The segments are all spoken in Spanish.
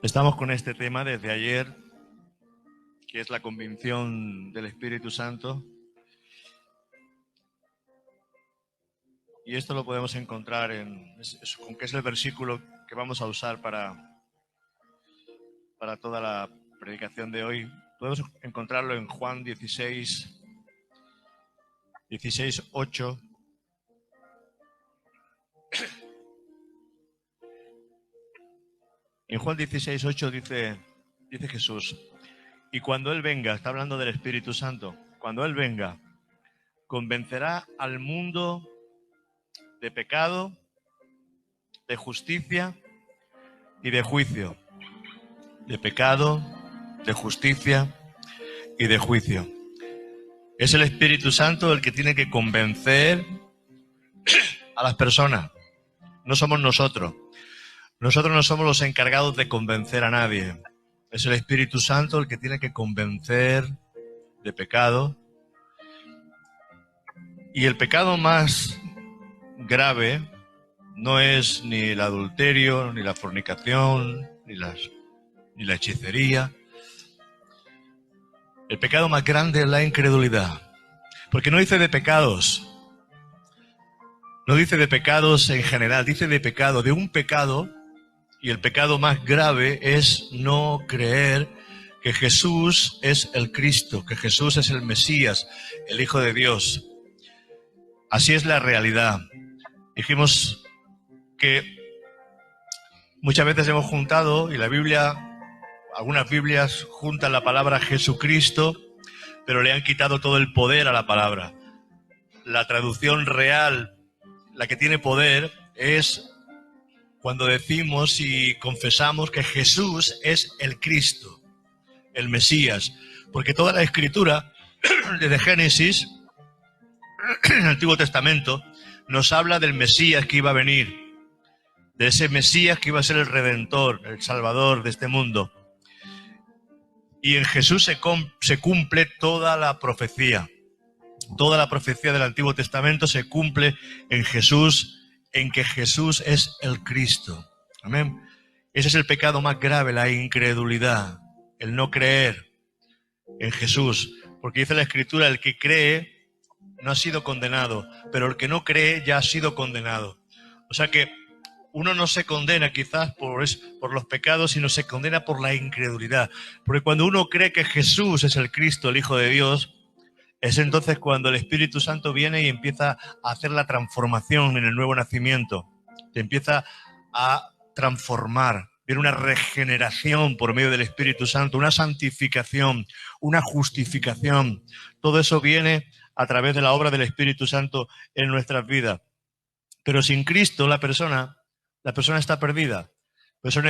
Estamos con este tema desde ayer, que es la convicción del Espíritu Santo. Y esto lo podemos encontrar que es el versículo que vamos a usar para toda la predicación de hoy. Podemos encontrarlo en Juan 16, 8. En Juan 16, 8 dice Jesús: y cuando Él venga, está hablando del Espíritu Santo, cuando Él venga, convencerá al mundo de pecado, de justicia y de juicio. De pecado, de justicia y de juicio. Es el Espíritu Santo el que tiene que convencer a las personas. No somos nosotros. Nosotros no somos los encargados de convencer a nadie. Es el Espíritu Santo el que tiene que convencer de pecado. Y el pecado más grave no es ni el adulterio, ni la fornicación, ni la hechicería. El pecado más grande es la incredulidad. Porque no dice de pecados. No dice de pecados en general, dice de pecado, de un pecado. Y el pecado más grave es no creer que Jesús es el Cristo, que Jesús es el Mesías, el Hijo de Dios. Así es la realidad. Dijimos que muchas veces hemos juntado, y la Biblia, algunas Biblias juntan la palabra Jesucristo, pero le han quitado todo el poder a la palabra. La traducción real, la que tiene poder, es cuando decimos y confesamos que Jesús es el Cristo, el Mesías. Porque toda la Escritura, desde Génesis, en el Antiguo Testamento, nos habla del Mesías que iba a venir, de ese Mesías que iba a ser el Redentor, el Salvador de este mundo. Y en Jesús se cumple toda la profecía. Toda la profecía del Antiguo Testamento se cumple en Jesús, en que Jesús es el Cristo. Amén. Ese es el pecado más grave, la incredulidad, el no creer en Jesús. Porque dice la Escritura, el que cree no ha sido condenado, pero el que no cree ya ha sido condenado. O sea que uno no se condena quizás por los pecados, sino se condena por la incredulidad. Porque cuando uno cree que Jesús es el Cristo, el Hijo de Dios, es entonces cuando el Espíritu Santo viene y empieza a hacer la transformación en el nuevo nacimiento. Te empieza a transformar. Viene una regeneración por medio del Espíritu Santo, una santificación, una justificación. Todo eso viene a través de la obra del Espíritu Santo en nuestras vidas. Pero sin Cristo la persona está perdida. Por eso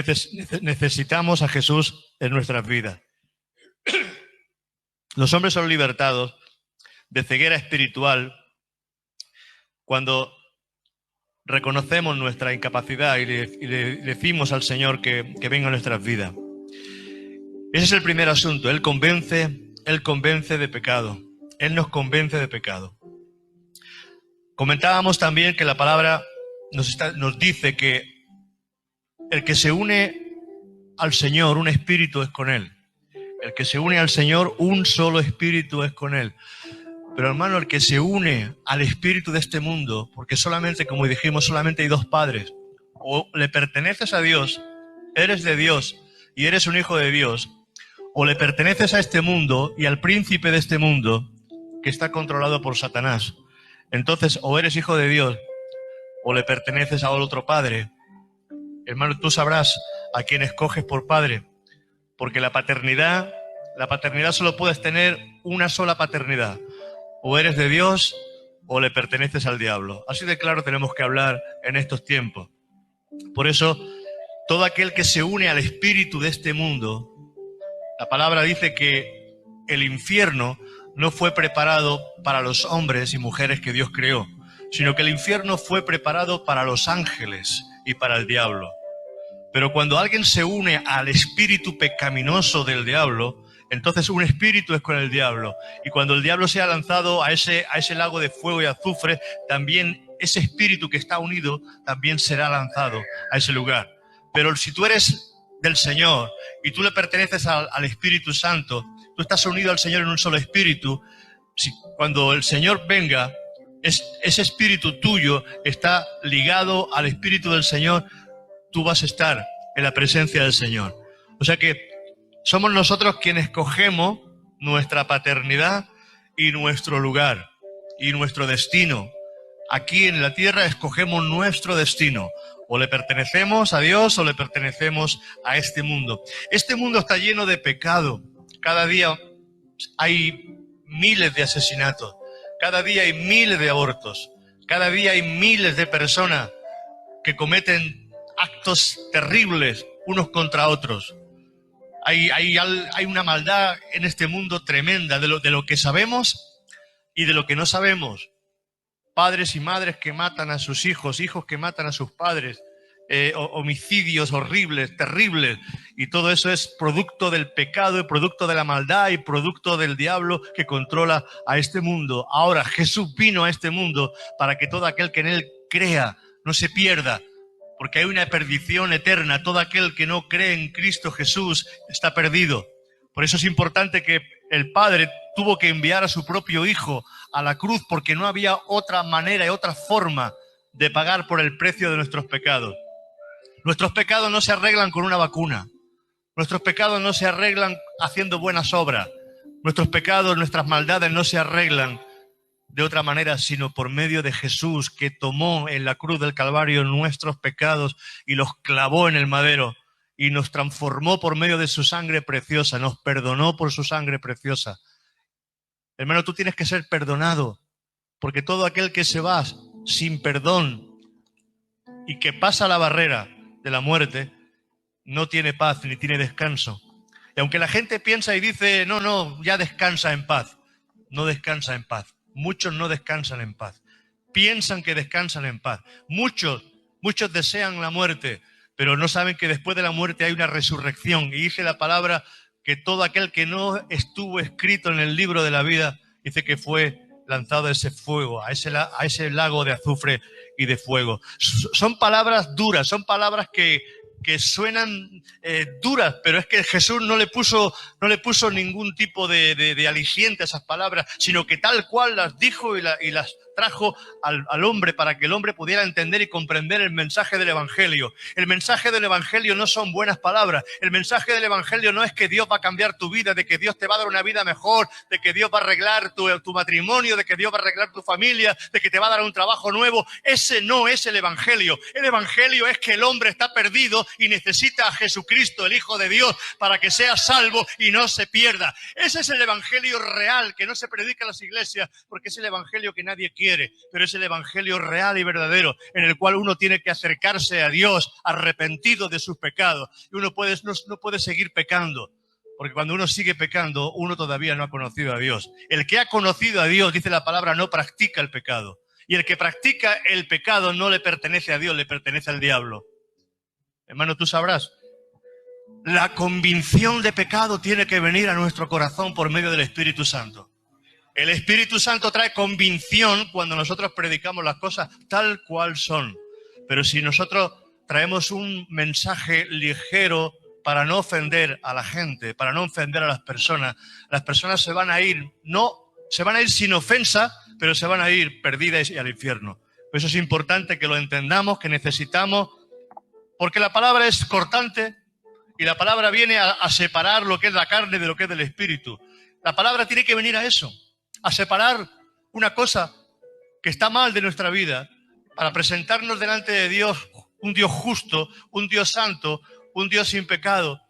necesitamos a Jesús en nuestras vidas. Los hombres son libertados de ceguera espiritual cuando reconocemos nuestra incapacidad y le decimos al Señor que venga a nuestras vidas. Ese es el primer asunto. Él convence de pecado. Él nos convence de pecado. Comentábamos también que la palabra nos dice que el que se une al Señor, un espíritu es con Él. El que se une al Señor, un solo espíritu es con Él. Pero hermano, el que se une al espíritu de este mundo, porque solamente, como dijimos, solamente hay dos padres. O le perteneces a Dios, eres de Dios y eres un hijo de Dios, o le perteneces a este mundo y al príncipe de este mundo, que está controlado por Satanás. Entonces, o eres hijo de Dios, o le perteneces a otro padre. Hermano, tú sabrás a quién escoges por padre, porque la paternidad solo puedes tener una sola paternidad. O eres de Dios o le perteneces al diablo. Así de claro tenemos que hablar en estos tiempos. Por eso, todo aquel que se une al espíritu de este mundo, la palabra dice que el infierno no fue preparado para los hombres y mujeres que Dios creó, sino que el infierno fue preparado para los ángeles y para el diablo. Pero cuando alguien se une al espíritu pecaminoso del diablo, entonces un espíritu es con el diablo. Y cuando el diablo sea lanzado a ese lago de fuego y azufre, también ese espíritu que está unido también será lanzado a ese lugar. Pero si tú eres del Señor y tú le perteneces al Espíritu Santo, tú estás unido al Señor en un solo espíritu, cuando el Señor venga, ese espíritu tuyo está ligado al Espíritu del Señor, tú vas a estar en la presencia del Señor. O sea que somos nosotros quienes cogemos nuestra paternidad y nuestro lugar y nuestro destino. Aquí en la tierra escogemos nuestro destino. O le pertenecemos a Dios o le pertenecemos a este mundo. Este mundo está lleno de pecado. Cada día hay miles de asesinatos. Cada día hay miles de abortos. Cada día hay miles de personas que cometen actos terribles unos contra otros. Hay una maldad en este mundo tremenda de lo que sabemos y de lo que no sabemos. Padres y madres que matan a sus hijos, hijos que matan a sus padres, homicidios horribles, terribles. Y todo eso es producto del pecado y producto de la maldad y producto del diablo que controla a este mundo. Ahora Jesús vino a este mundo para que todo aquel que en él crea no se pierda, porque hay una perdición eterna. Todo aquel que no cree en Cristo Jesús está perdido. Por eso es importante que el Padre tuvo que enviar a su propio Hijo a la cruz, porque no había otra manera y otra forma de pagar por el precio de nuestros pecados. Nuestros pecados no se arreglan con una vacuna. Nuestros pecados no se arreglan haciendo buenas obras. Nuestros pecados, nuestras maldades no se arreglan de otra manera, sino por medio de Jesús, que tomó en la cruz del Calvario nuestros pecados y los clavó en el madero y nos transformó por medio de su sangre preciosa, nos perdonó por su sangre preciosa. Hermano, tú tienes que ser perdonado, porque todo aquel que se va sin perdón y que pasa la barrera de la muerte, no tiene paz ni tiene descanso. Y aunque la gente piensa y dice, no, ya descansa en paz, no descansa en paz. Muchos no descansan en paz. Piensan que descansan en paz. Muchos desean la muerte, pero no saben que después de la muerte hay una resurrección. Y dice la palabra que todo aquel que no estuvo escrito en el libro de la vida, dice que fue lanzado a ese fuego, a ese lago de azufre y de fuego. Son palabras duras, son palabras que suenan duras, pero es que Jesús no le puso ningún tipo de aliciente a esas palabras, sino que tal cual las dijo y las trajo al hombre para que el hombre pudiera entender y comprender el mensaje del Evangelio. El mensaje del Evangelio no son buenas palabras. El mensaje del Evangelio no es que Dios va a cambiar tu vida, de que Dios te va a dar una vida mejor, de que Dios va a arreglar tu matrimonio, de que Dios va a arreglar tu familia, de que te va a dar un trabajo nuevo. Ese no es el Evangelio. El Evangelio es que el hombre está perdido y necesita a Jesucristo, el Hijo de Dios, para que sea salvo y no se pierda. Ese es el Evangelio real, que no se predica en las iglesias, porque es el Evangelio que nadie quiere, pero es el Evangelio real y verdadero, en el cual uno tiene que acercarse a Dios arrepentido de sus pecados. Y uno no puede seguir pecando, porque cuando uno sigue pecando, uno todavía no ha conocido a Dios. El que ha conocido a Dios, dice la palabra, no practica el pecado. Y el que practica el pecado no le pertenece a Dios, le pertenece al diablo. Hermano, tú sabrás. La convicción de pecado tiene que venir a nuestro corazón por medio del Espíritu Santo. El Espíritu Santo trae convicción cuando nosotros predicamos las cosas tal cual son. Pero si nosotros traemos un mensaje ligero para no ofender a la gente, para no ofender a las personas se van a ir, sin ofensa, pero se van a ir perdidas y al infierno. Por eso es importante que lo entendamos, que necesitamos, porque la palabra es cortante y la palabra viene a separar lo que es la carne de lo que es del Espíritu. La palabra tiene que venir a eso, a separar una cosa que está mal de nuestra vida, para presentarnos delante de Dios, un Dios justo, un Dios santo, un Dios sin pecado.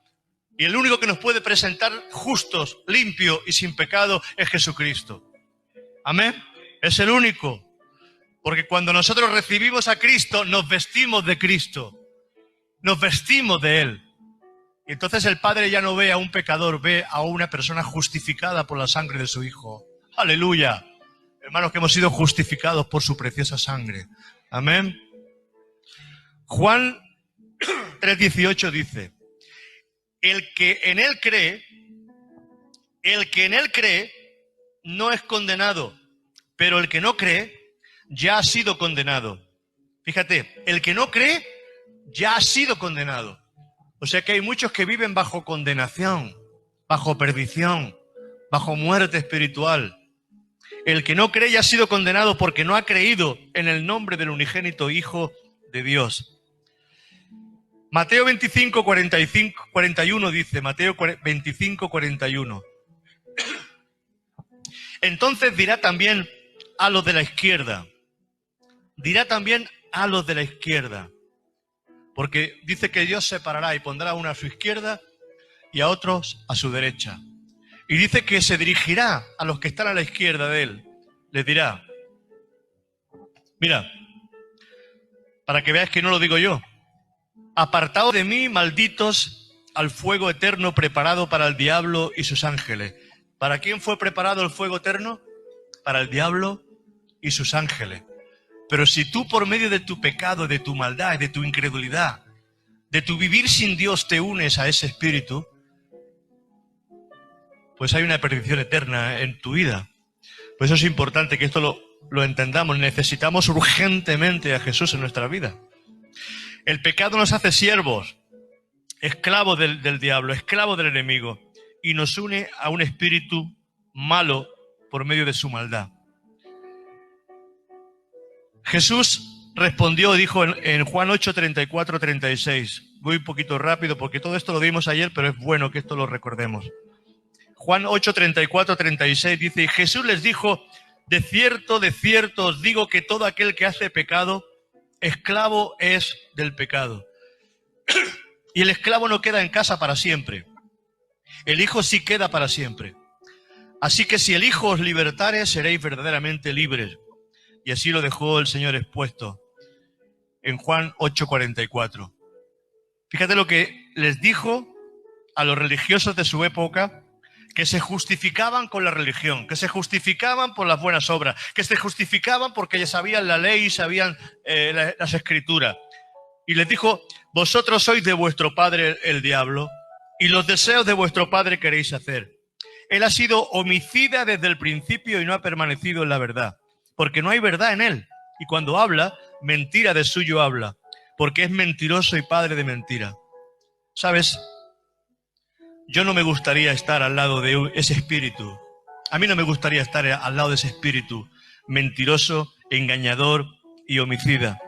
Y el único que nos puede presentar justos, limpios y sin pecado es Jesucristo. Amén. Es el único. Porque cuando nosotros recibimos a Cristo, nos vestimos de Cristo. Nos vestimos de Él. Y entonces el Padre ya no ve a un pecador, ve a una persona justificada por la sangre de su Hijo. ¡Aleluya! Hermanos, que hemos sido justificados por su preciosa sangre. Amén. Juan 3:18 dice: el que en Él cree, no es condenado, pero el que no cree, ya ha sido condenado. Fíjate, el que no cree, ya ha sido condenado. O sea que hay muchos que viven bajo condenación, bajo perdición, bajo muerte espiritual. El que no cree ya ha sido condenado porque no ha creído en el nombre del unigénito Hijo de Dios. Mateo 25, 45, 41 dice, Mateo 25, 41. Entonces dirá también a los de la izquierda, porque dice que Dios separará y pondrá a uno a su izquierda y a otros a su derecha. Y dice que se dirigirá a los que están a la izquierda de él. Les dirá, mira, para que veáis que no lo digo yo, apartaos de mí, malditos, al fuego eterno preparado para el diablo y sus ángeles. ¿Para quién fue preparado el fuego eterno? Para el diablo y sus ángeles. Pero si tú por medio de tu pecado, de tu maldad, de tu incredulidad, de tu vivir sin Dios te unes a ese espíritu, pues hay una perdición eterna en tu vida. Por eso es importante que esto lo entendamos. Necesitamos urgentemente a Jesús en nuestra vida. El pecado nos hace siervos, esclavos del diablo, esclavos del enemigo, y nos une a un espíritu malo por medio de su maldad. Jesús respondió, dijo en Juan 8, 34, 36. Voy un poquito rápido porque todo esto lo vimos ayer, pero es bueno que esto lo recordemos. Juan 8, 34, 36 dice, y Jesús les dijo, de cierto os digo que todo aquel que hace pecado, esclavo es del pecado. Y el esclavo no queda en casa para siempre. El Hijo sí queda para siempre. Así que si el Hijo os libertare, seréis verdaderamente libres. Y así lo dejó el Señor expuesto en Juan 8, 44. Fíjate lo que les dijo a los religiosos de su época, que se justificaban con la religión, que se justificaban por las buenas obras, que se justificaban porque ya sabían la ley y sabían las escrituras. Y les dijo, vosotros sois de vuestro padre el diablo, y los deseos de vuestro padre queréis hacer. Él ha sido homicida desde el principio y no ha permanecido en la verdad, porque no hay verdad en él. Y cuando habla, mentira de suyo habla, porque es mentiroso y padre de mentira. ¿Sabes? Yo no me gustaría estar al lado de ese espíritu. A mí no me gustaría estar al lado de ese espíritu mentiroso, engañador y homicida.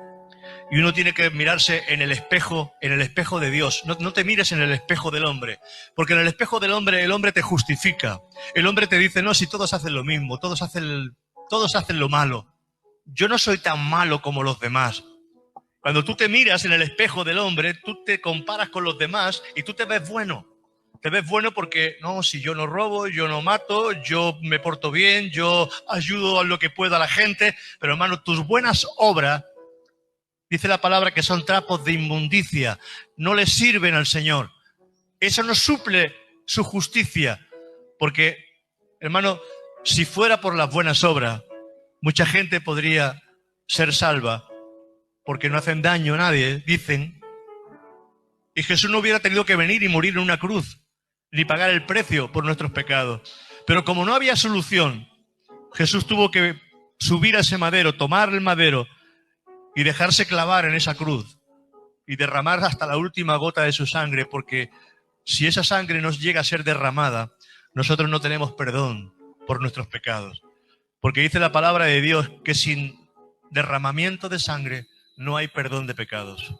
Y uno tiene que mirarse en el espejo de Dios. No te mires en el espejo del hombre, porque en el espejo del hombre, el hombre te justifica. El hombre te dice, no, si todos hacen lo mismo, todos hacen lo malo. Yo no soy tan malo como los demás. Cuando tú te miras en el espejo del hombre, tú te comparas con los demás y tú te ves bueno. Te ves bueno porque, no, si yo no robo, yo no mato, yo me porto bien, yo ayudo a lo que puedo a la gente. Pero hermano, tus buenas obras, dice la palabra que son trapos de inmundicia, no le sirven al Señor. Eso no suple su justicia. Porque, hermano, si fuera por las buenas obras, mucha gente podría ser salva porque no hacen daño a nadie, dicen. Y Jesús no hubiera tenido que venir y morir en una cruz, ni pagar el precio por nuestros pecados. Pero como no había solución, Jesús tuvo que subir a ese madero, tomar el madero y dejarse clavar en esa cruz y derramar hasta la última gota de su sangre, porque si esa sangre nos llega a ser derramada, nosotros no tenemos perdón por nuestros pecados. Porque dice la palabra de Dios que sin derramamiento de sangre no hay perdón de pecados.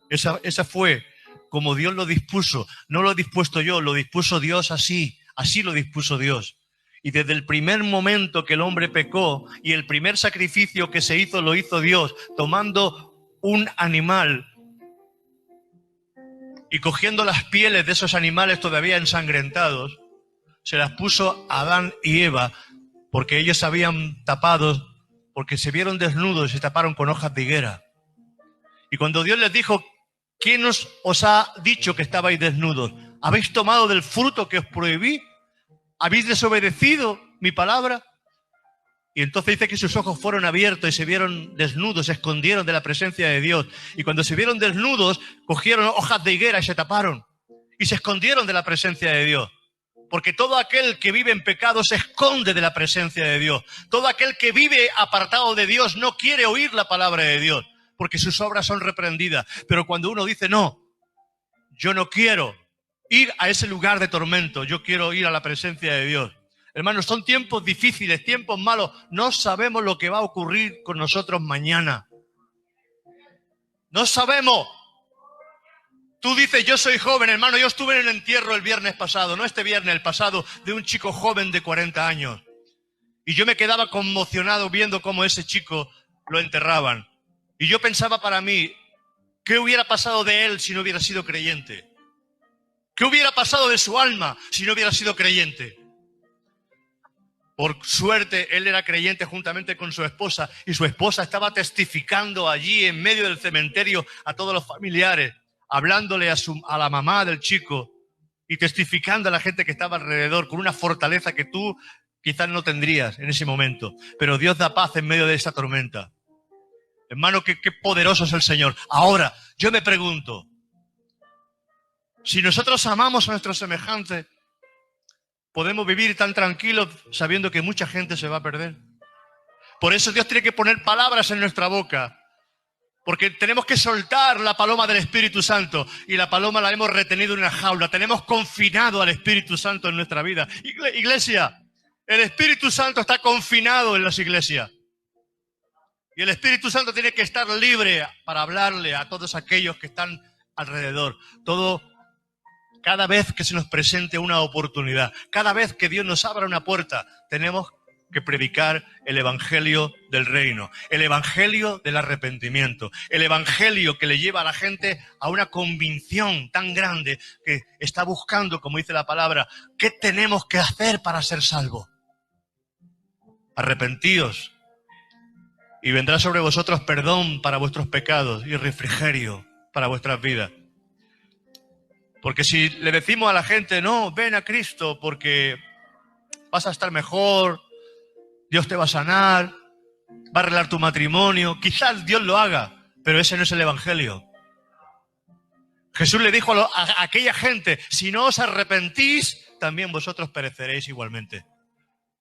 Esa fue como Dios lo dispuso. No lo he dispuesto yo, lo dispuso Dios así. Así lo dispuso Dios. Y desde el primer momento que el hombre pecó y el primer sacrificio que se hizo, lo hizo Dios, tomando un animal y cogiendo las pieles de esos animales todavía ensangrentados, se las puso a Adán y Eva, porque ellos habían tapado, porque se vieron desnudos y se taparon con hojas de higuera. Y cuando Dios les dijo, ¿quién os ha dicho que estabais desnudos? ¿Habéis tomado del fruto que os prohibí? ¿Habéis desobedecido mi palabra? Y entonces dice que sus ojos fueron abiertos y se vieron desnudos, se escondieron de la presencia de Dios. Y cuando se vieron desnudos, cogieron hojas de higuera y se taparon. Y se escondieron de la presencia de Dios. Porque todo aquel que vive en pecado se esconde de la presencia de Dios. Todo aquel que vive apartado de Dios no quiere oír la palabra de Dios, porque sus obras son reprendidas. Pero cuando uno dice, no, Yo no quiero ir a ese lugar de tormento, yo quiero ir a la presencia de Dios. Hermanos, son tiempos difíciles, tiempos malos. No sabemos lo que va a ocurrir con nosotros mañana. No sabemos. Tú dices, yo soy joven, hermano, yo estuve en el entierro el viernes pasado, no este viernes, el pasado, de un chico joven de 40 años. Y yo me quedaba conmocionado viendo cómo ese chico lo enterraban. Y yo pensaba para mí, ¿qué hubiera pasado de él si no hubiera sido creyente? ¿Qué hubiera pasado de su alma si no hubiera sido creyente? Por suerte, él era creyente juntamente con su esposa, y su esposa estaba testificando allí en medio del cementerio a todos los familiares, hablándole a la mamá del chico y testificando a la gente que estaba alrededor con una fortaleza que tú quizás no tendrías en ese momento. Pero Dios da paz en medio de esa tormenta. Hermano, qué poderoso es el Señor. Ahora, yo me pregunto, si nosotros amamos a nuestros semejantes, ¿podemos vivir tan tranquilos sabiendo que mucha gente se va a perder? Por eso Dios tiene que poner palabras en nuestra boca. Porque tenemos que soltar la paloma del Espíritu Santo. Y la paloma la hemos retenido en una jaula. Tenemos confinado al Espíritu Santo en nuestra vida. Iglesia, el Espíritu Santo está confinado en las iglesias. Y el Espíritu Santo tiene que estar libre para hablarle a todos aquellos que están alrededor. Cada vez que se nos presente una oportunidad, cada vez que Dios nos abra una puerta, tenemos que predicar el evangelio del reino, el evangelio del arrepentimiento, el evangelio que le lleva a la gente a una convicción tan grande que está buscando, como dice la palabra, ¿qué tenemos que hacer para ser salvos? Arrepentíos y vendrá sobre vosotros perdón para vuestros pecados y refrigerio para vuestras vidas. Porque si le decimos a la gente, no, ven a Cristo porque vas a estar mejor, Dios te va a sanar, va a arreglar tu matrimonio. Quizás Dios lo haga, pero ese no es el evangelio. Jesús le dijo a aquella gente, si no os arrepentís, también vosotros pereceréis igualmente.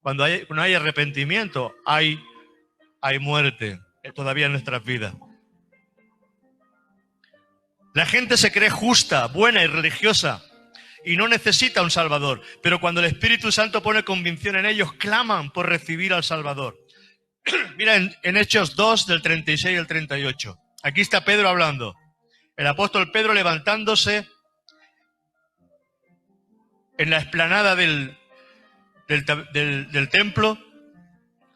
Cuando hay arrepentimiento, hay muerte todavía en nuestras vidas. La gente se cree justa, buena y religiosa y no necesita un Salvador. Pero cuando el Espíritu Santo pone convicción en ellos, claman por recibir al Salvador. Mira en Hechos 2, del 36 al 38. Aquí está Pedro hablando. El apóstol Pedro levantándose en la explanada del templo,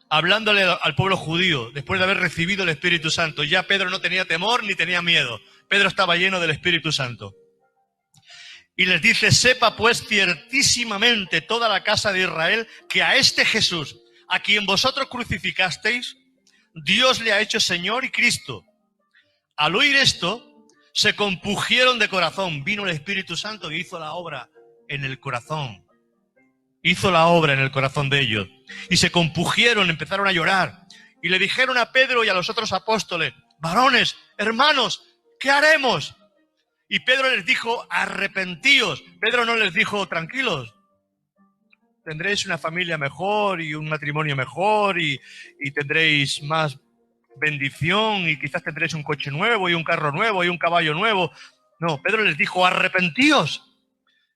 hablándole al pueblo judío, después de haber recibido el Espíritu Santo. Ya Pedro no tenía temor ni tenía miedo. Pedro estaba lleno del Espíritu Santo. Y les dice, sepa pues ciertísimamente toda la casa de Israel que a este Jesús, a quien vosotros crucificasteis, Dios le ha hecho Señor y Cristo. Al oír esto, se compungieron de corazón. Vino el Espíritu Santo y hizo la obra en el corazón. Hizo la obra en el corazón de ellos. Y se compungieron, empezaron a llorar. Y le dijeron a Pedro y a los otros apóstoles, varones, hermanos, ¿qué haremos? Y Pedro les dijo, arrepentíos. Pedro no les dijo, tranquilos, tendréis una familia mejor y un matrimonio mejor y tendréis más bendición y quizás tendréis un coche nuevo y un carro nuevo y un caballo nuevo. No, Pedro les dijo, arrepentíos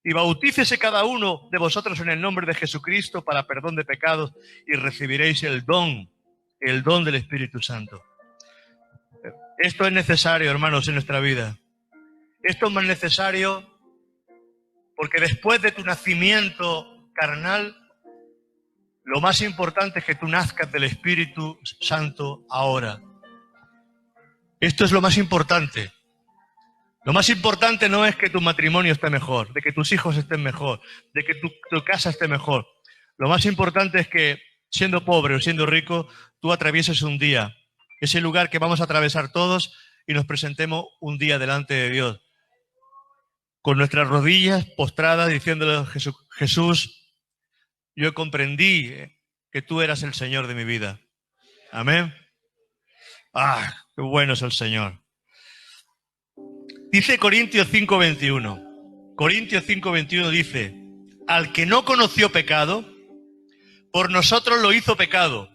y bautícese cada uno de vosotros en el nombre de Jesucristo para perdón de pecados y recibiréis el don del Espíritu Santo. Esto es necesario, hermanos, en nuestra vida. Esto es más necesario porque después de tu nacimiento carnal, lo más importante es que tú nazcas del Espíritu Santo ahora. Esto es lo más importante. Lo más importante no es que tu matrimonio esté mejor, de que tus hijos estén mejor, de que tu casa esté mejor. Lo más importante es que, siendo pobre o siendo rico, tú atravieses un día, ese lugar que vamos a atravesar todos, y nos presentemos un día delante de Dios, con nuestras rodillas postradas, diciéndole a Jesús, yo comprendí que tú eras el Señor de mi vida. Amén. ¡Ah, qué bueno es el Señor! Dice Corintios 5:21. Corintios 5:21 dice, al que no conoció pecado, por nosotros lo hizo pecado,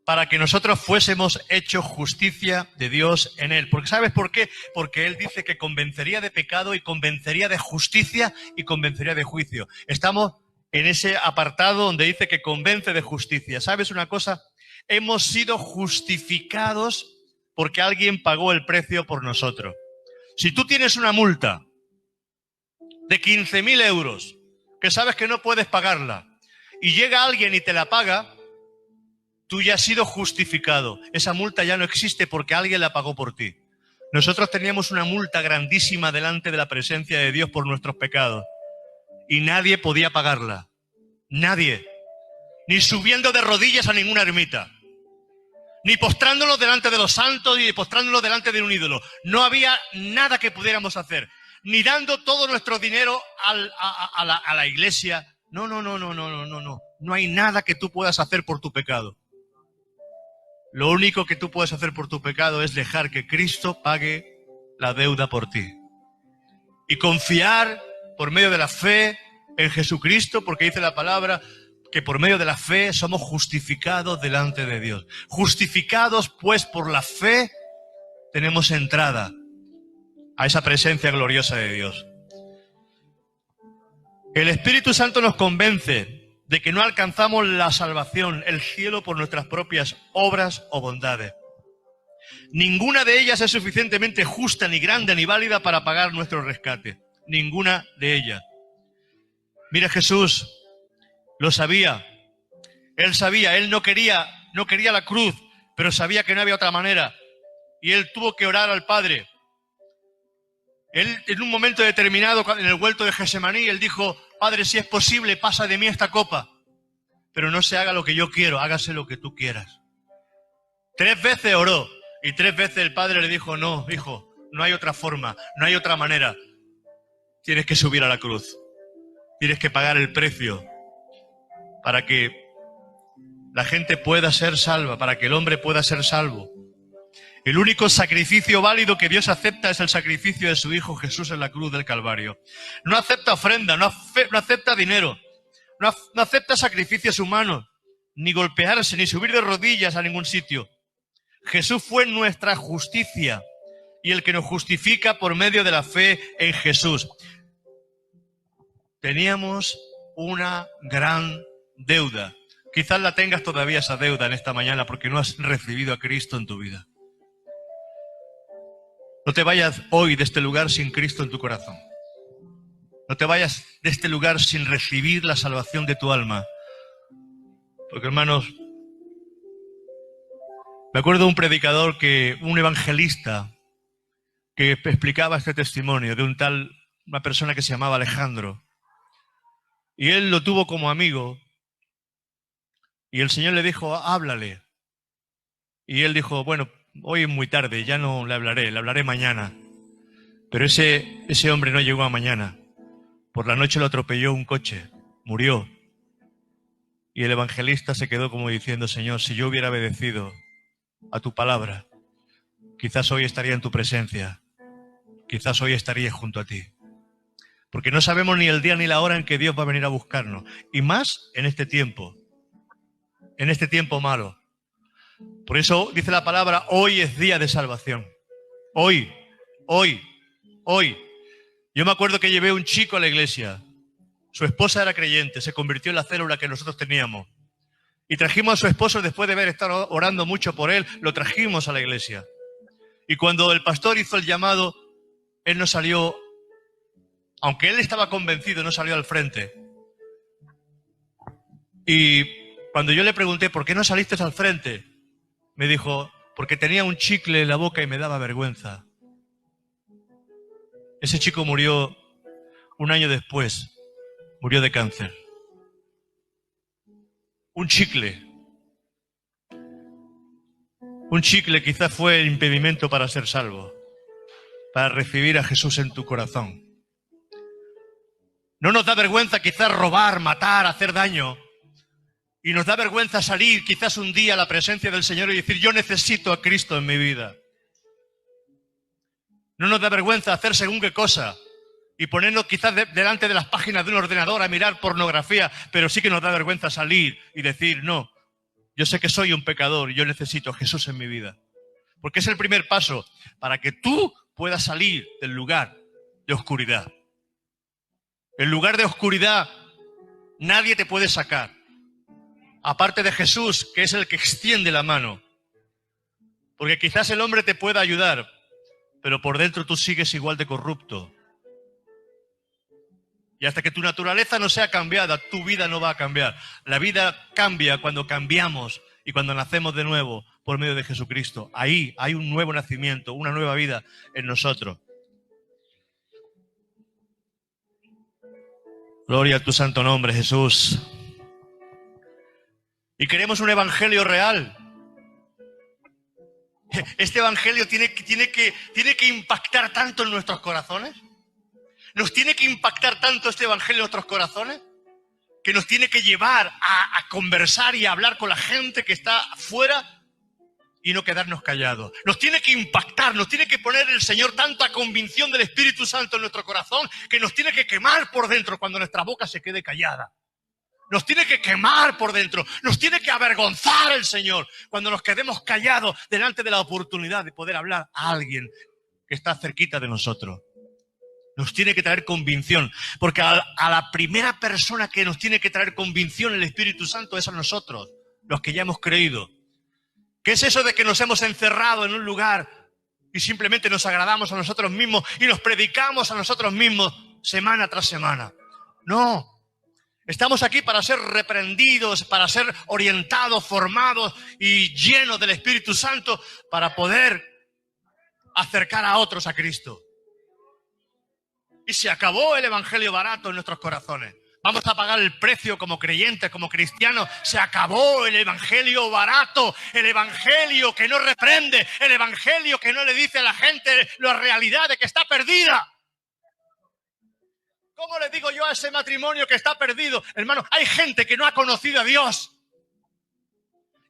para que nosotros fuésemos hechos justicia de Dios en Él. Porque ¿sabes por qué? Porque Él dice que convencería de pecado y convencería de justicia y convencería de juicio. Estamos en ese apartado donde dice que convence de justicia. ¿Sabes una cosa? Hemos sido justificados porque alguien pagó el precio por nosotros. Si tú tienes una multa de 15.000 euros, que sabes que no puedes pagarla, y llega alguien y te la paga, tú ya has sido justificado. Esa multa ya no existe porque alguien la pagó por ti. Nosotros teníamos una multa grandísima delante de la presencia de Dios por nuestros pecados. Y nadie podía pagarla. Nadie. Ni subiendo de rodillas a ninguna ermita. Ni postrándonos delante de los santos, ni postrándonos delante de un ídolo. No había nada que pudiéramos hacer. Ni dando todo nuestro dinero a la iglesia. No. No hay nada que tú puedas hacer por tu pecado. Lo único que tú puedes hacer por tu pecado es dejar que Cristo pague la deuda por ti. Y confiar por medio de la fe en Jesucristo, porque dice la palabra que por medio de la fe somos justificados delante de Dios. Justificados pues por la fe tenemos entrada a esa presencia gloriosa de Dios. El Espíritu Santo nos convence de que no alcanzamos la salvación, el cielo, por nuestras propias obras o bondades. Ninguna de ellas es suficientemente justa, ni grande, ni válida para pagar nuestro rescate. Ninguna de ellas. Mira, Jesús lo sabía. Él sabía, él no quería la cruz, pero sabía que no había otra manera. Y él tuvo que orar al Padre. Él, en un momento determinado, en el huerto de Getsemaní, él dijo: Padre, si es posible, pasa de mí esta copa, pero no se haga lo que yo quiero, hágase lo que tú quieras. 3 veces oró, y 3 veces el Padre le dijo: no, hijo, no hay otra forma, no hay otra manera. Tienes que subir a la cruz, tienes que pagar el precio para que la gente pueda ser salva, para que el hombre pueda ser salvo. El único sacrificio válido que Dios acepta es el sacrificio de su Hijo Jesús en la cruz del Calvario. No acepta ofrenda, no acepta dinero, no acepta sacrificios humanos, ni golpearse, ni subir de rodillas a ningún sitio. Jesús fue nuestra justicia y el que nos justifica por medio de la fe en Jesús. Teníamos una gran deuda. Quizás la tengas todavía esa deuda en esta mañana porque no has recibido a Cristo en tu vida. No te vayas hoy de este lugar sin Cristo en tu corazón. No te vayas de este lugar sin recibir la salvación de tu alma. Porque, hermanos, me acuerdo de un predicador, un evangelista, que explicaba este testimonio de una persona que se llamaba Alejandro. Y él lo tuvo como amigo. Y el Señor le dijo: háblale. Y él dijo: bueno, hoy es muy tarde, ya no le hablaré mañana. Pero ese hombre no llegó a mañana. Por la noche lo atropelló un coche, murió. Y el evangelista se quedó como diciendo: Señor, si yo hubiera obedecido a tu palabra, quizás hoy estaría en tu presencia, quizás hoy estaría junto a ti. Porque no sabemos ni el día ni la hora en que Dios va a venir a buscarnos. Y más en este tiempo malo. Por eso dice la palabra: hoy es día de salvación. Hoy. Yo me acuerdo que llevé un chico a la iglesia. Su esposa era creyente, se convirtió en la célula que nosotros teníamos. Y trajimos a su esposo, después de haber estado orando mucho por él, lo trajimos a la iglesia. Y cuando el pastor hizo el llamado, él no salió, aunque él estaba convencido, no salió al frente. Y cuando yo le pregunté: ¿por qué no saliste al frente?, me dijo: porque tenía un chicle en la boca y me daba vergüenza. Ese chico murió un año después, murió de cáncer. Un chicle quizás fue el impedimento para ser salvo, para recibir a Jesús en tu corazón. No nos da vergüenza quizás robar, matar, hacer daño. Y nos da vergüenza salir quizás un día a la presencia del Señor y decir: yo necesito a Cristo en mi vida. No nos da vergüenza hacer según qué cosa y ponernos quizás delante de las páginas de un ordenador a mirar pornografía, pero sí que nos da vergüenza salir y decir: no, Yo sé que soy un pecador y yo necesito a Jesús en mi vida. Porque es el primer paso para que tú puedas salir del lugar de oscuridad. El lugar de oscuridad nadie te puede sacar. Aparte de Jesús, que es el que extiende la mano. Porque quizás el hombre te pueda ayudar, pero por dentro tú sigues igual de corrupto. Y hasta que tu naturaleza no sea cambiada, tu vida no va a cambiar. La vida cambia cuando cambiamos y cuando nacemos de nuevo por medio de Jesucristo. Ahí hay un nuevo nacimiento, una nueva vida en nosotros. Gloria a tu santo nombre, Jesús. Y queremos un evangelio real. Este evangelio tiene que impactar tanto en nuestros corazones. Nos tiene que impactar tanto este evangelio en nuestros corazones que nos tiene que llevar a conversar y a hablar con la gente que está afuera y no quedarnos callados. Nos tiene que impactar, nos tiene que poner el Señor tanta convicción del Espíritu Santo en nuestro corazón que nos tiene que quemar por dentro cuando nuestra boca se quede callada. Nos tiene que quemar por dentro, nos tiene que avergonzar el Señor cuando nos quedemos callados delante de la oportunidad de poder hablar a alguien que está cerquita de nosotros. Nos tiene que traer convicción, porque a la primera persona que nos tiene que traer convicción el Espíritu Santo es a nosotros, los que ya hemos creído. ¿Qué es eso de que nos hemos encerrado en un lugar y simplemente nos agradamos a nosotros mismos y nos predicamos a nosotros mismos semana tras semana? No. Estamos aquí para ser reprendidos, para ser orientados, formados y llenos del Espíritu Santo para poder acercar a otros a Cristo. Y se acabó el evangelio barato en nuestros corazones. Vamos a pagar el precio como creyentes, como cristianos. Se acabó el evangelio barato, el evangelio que no reprende, el evangelio que no le dice a la gente la realidad de que está perdida. ¿Cómo le digo yo a ese matrimonio que está perdido? Hermano, hay gente que no ha conocido a Dios.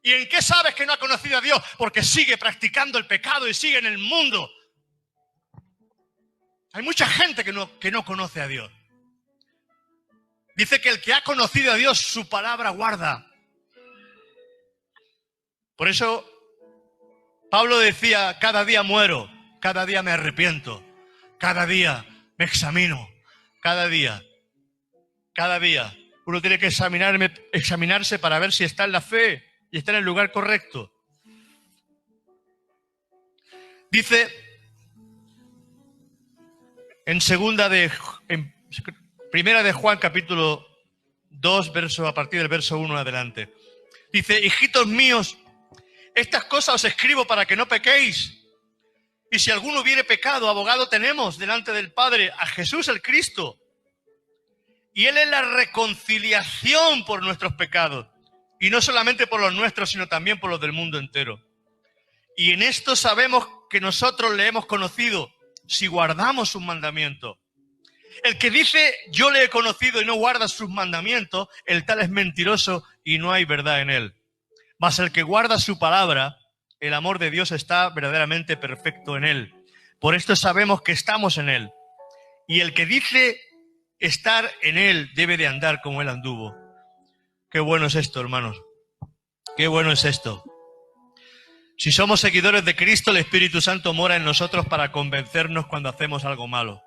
¿Y en qué sabes que no ha conocido a Dios? Porque sigue practicando el pecado y sigue en el mundo. Hay mucha gente que no conoce a Dios. Dice que el que ha conocido a Dios, su palabra guarda. Por eso Pablo decía, cada día muero, cada día me arrepiento, cada día me examino, cada día. Uno tiene que examinarse para ver si está en la fe y está en el lugar correcto. Dice en primera de Juan, capítulo 2, a partir del verso 1 adelante. Dice, hijitos míos, estas cosas os escribo para que no pequéis. Y si alguno hubiere pecado, abogado tenemos delante del Padre, a Jesús el Cristo. Y Él es la reconciliación por nuestros pecados. Y no solamente por los nuestros, sino también por los del mundo entero. Y en esto sabemos que nosotros le hemos conocido, si guardamos sus mandamientos. El que dice, yo le he conocido y no guarda sus mandamientos, el tal es mentiroso y no hay verdad en él. Mas el que guarda su palabra, el amor de Dios está verdaderamente perfecto en él. Por esto sabemos que estamos en él. Y el que dice estar en él debe de andar como él anduvo. Qué bueno es esto, hermanos. Qué bueno es esto. Si somos seguidores de Cristo, el Espíritu Santo mora en nosotros para convencernos cuando hacemos algo malo.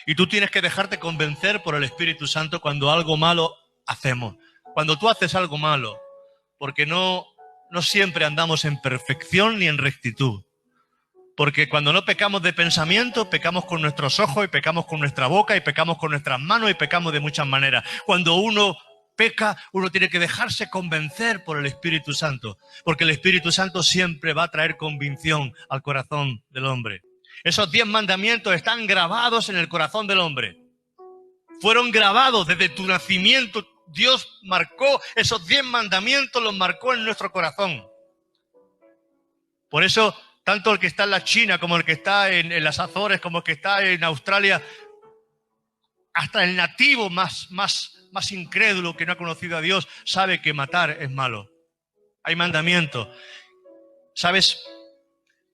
Y tú tienes que dejarte convencer por el Espíritu Santo cuando algo malo hacemos. Cuando tú haces algo malo, porque no siempre andamos en perfección ni en rectitud. Porque cuando no pecamos de pensamiento, pecamos con nuestros ojos y pecamos con nuestra boca y pecamos con nuestras manos y pecamos de muchas maneras. Cuando uno peca, uno tiene que dejarse convencer por el Espíritu Santo, porque el Espíritu Santo siempre va a traer convicción al corazón del hombre. Esos 10 mandamientos están grabados en el corazón del hombre. Fueron grabados desde tu nacimiento. Dios marcó esos 10 mandamientos, los marcó en nuestro corazón. Por eso, tanto el que está en la China como el que está en las Azores, como el que está en Australia, hasta el nativo más incrédulo que no ha conocido a Dios sabe que matar es malo. Hay mandamientos. ¿Sabes?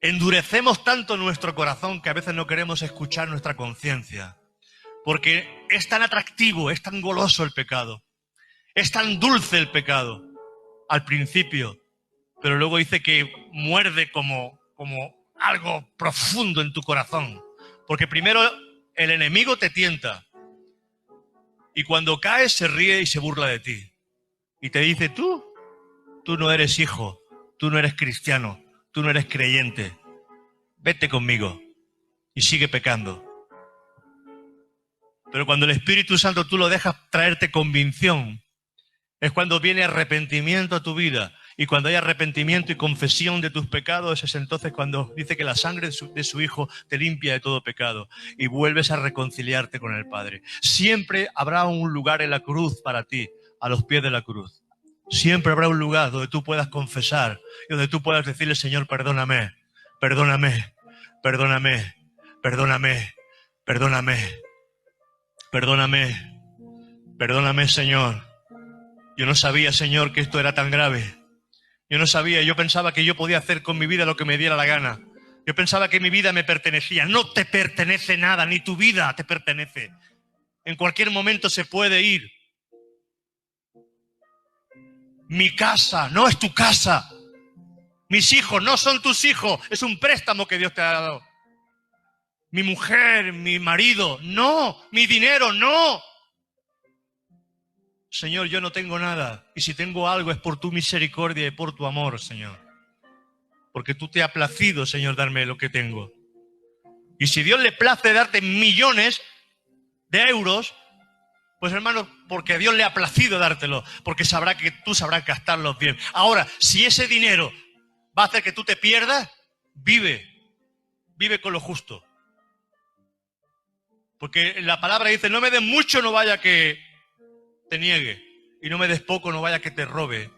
Endurecemos tanto nuestro corazón que a veces no queremos escuchar nuestra conciencia. Porque es tan atractivo, es tan goloso el pecado. Es tan dulce el pecado al principio. pero luego dice que muerde como algo profundo en tu corazón. Porque primero el enemigo te tienta y cuando caes se ríe y se burla de ti. Y te dice, tú no eres hijo, tú no eres cristiano, tú no eres creyente. Vete conmigo y sigue pecando. Pero cuando el Espíritu Santo tú lo dejas traerte convicción, es cuando viene arrepentimiento a tu vida. Y cuando hay arrepentimiento y confesión de tus pecados, es entonces cuando dice que la sangre de su Hijo te limpia de todo pecado y vuelves a reconciliarte con el Padre. Siempre habrá un lugar en la cruz para ti, a los pies de la cruz. Siempre habrá un lugar donde tú puedas confesar y donde tú puedas decirle, Señor, perdóname, perdóname, perdóname, perdóname, perdóname, perdóname, perdóname, Señor. Yo no sabía, Señor, que esto era tan grave. Yo no sabía, yo pensaba que yo podía hacer con mi vida lo que me diera la gana. Yo pensaba que mi vida me pertenecía. No te pertenece nada, ni tu vida te pertenece. En cualquier momento se puede ir. Mi casa no es tu casa. Mis hijos no son tus hijos. Es un préstamo que Dios te ha dado. Mi mujer, mi marido, no. Mi dinero, no. Señor, yo no tengo nada. Y si tengo algo es por tu misericordia y por tu amor, Señor. Porque tú te has placido, Señor, darme lo que tengo. Y si Dios le place darte millones de euros, pues hermano, porque a Dios le ha placido dártelo, porque sabrá que tú sabrás gastarlos bien. Ahora, si ese dinero va a hacer que tú te pierdas, vive con lo justo. Porque la palabra dice, no me des mucho, no vaya que te niegue, y no me des poco, no vaya que te robe,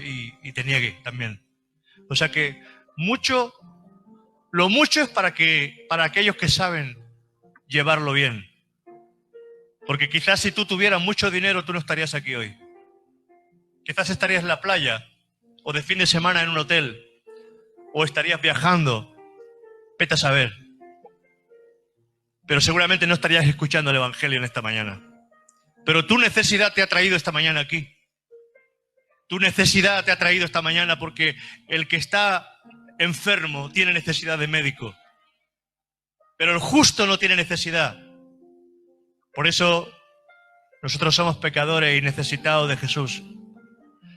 y te niegue también. O sea que lo mucho es para aquellos que saben llevarlo bien. Porque quizás si tú tuvieras mucho dinero, tú no estarías aquí hoy. Quizás estarías en la playa, o de fin de semana en un hotel, o estarías viajando, vete a saber. Pero seguramente no estarías escuchando el Evangelio en esta mañana. Pero tu necesidad te ha traído esta mañana aquí. Tu necesidad te ha traído esta mañana porque el que está enfermo tiene necesidad de médico. Pero el justo no tiene necesidad. Por eso nosotros somos pecadores y necesitados de Jesús.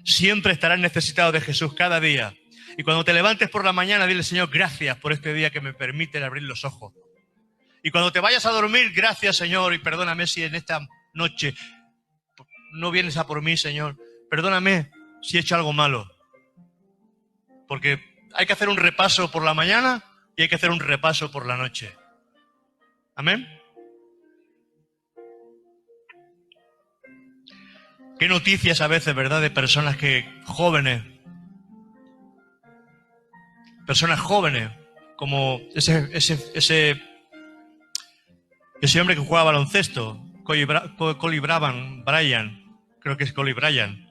Siempre estarás necesitado de Jesús cada día. Y cuando te levantes por la mañana, dile, Señor, gracias por este día que me permite abrir los ojos. Y cuando te vayas a dormir, gracias, Señor, y perdóname si en esta noche no vienes a por mí, Señor. Perdóname si he hecho algo malo. Porque hay que hacer un repaso por la mañana y hay que hacer un repaso por la noche. Amén. Qué noticias a veces, ¿verdad? De personas jóvenes, como ese hombre que jugaba baloncesto, Kobe Bryant, creo que es Kobe Bryant,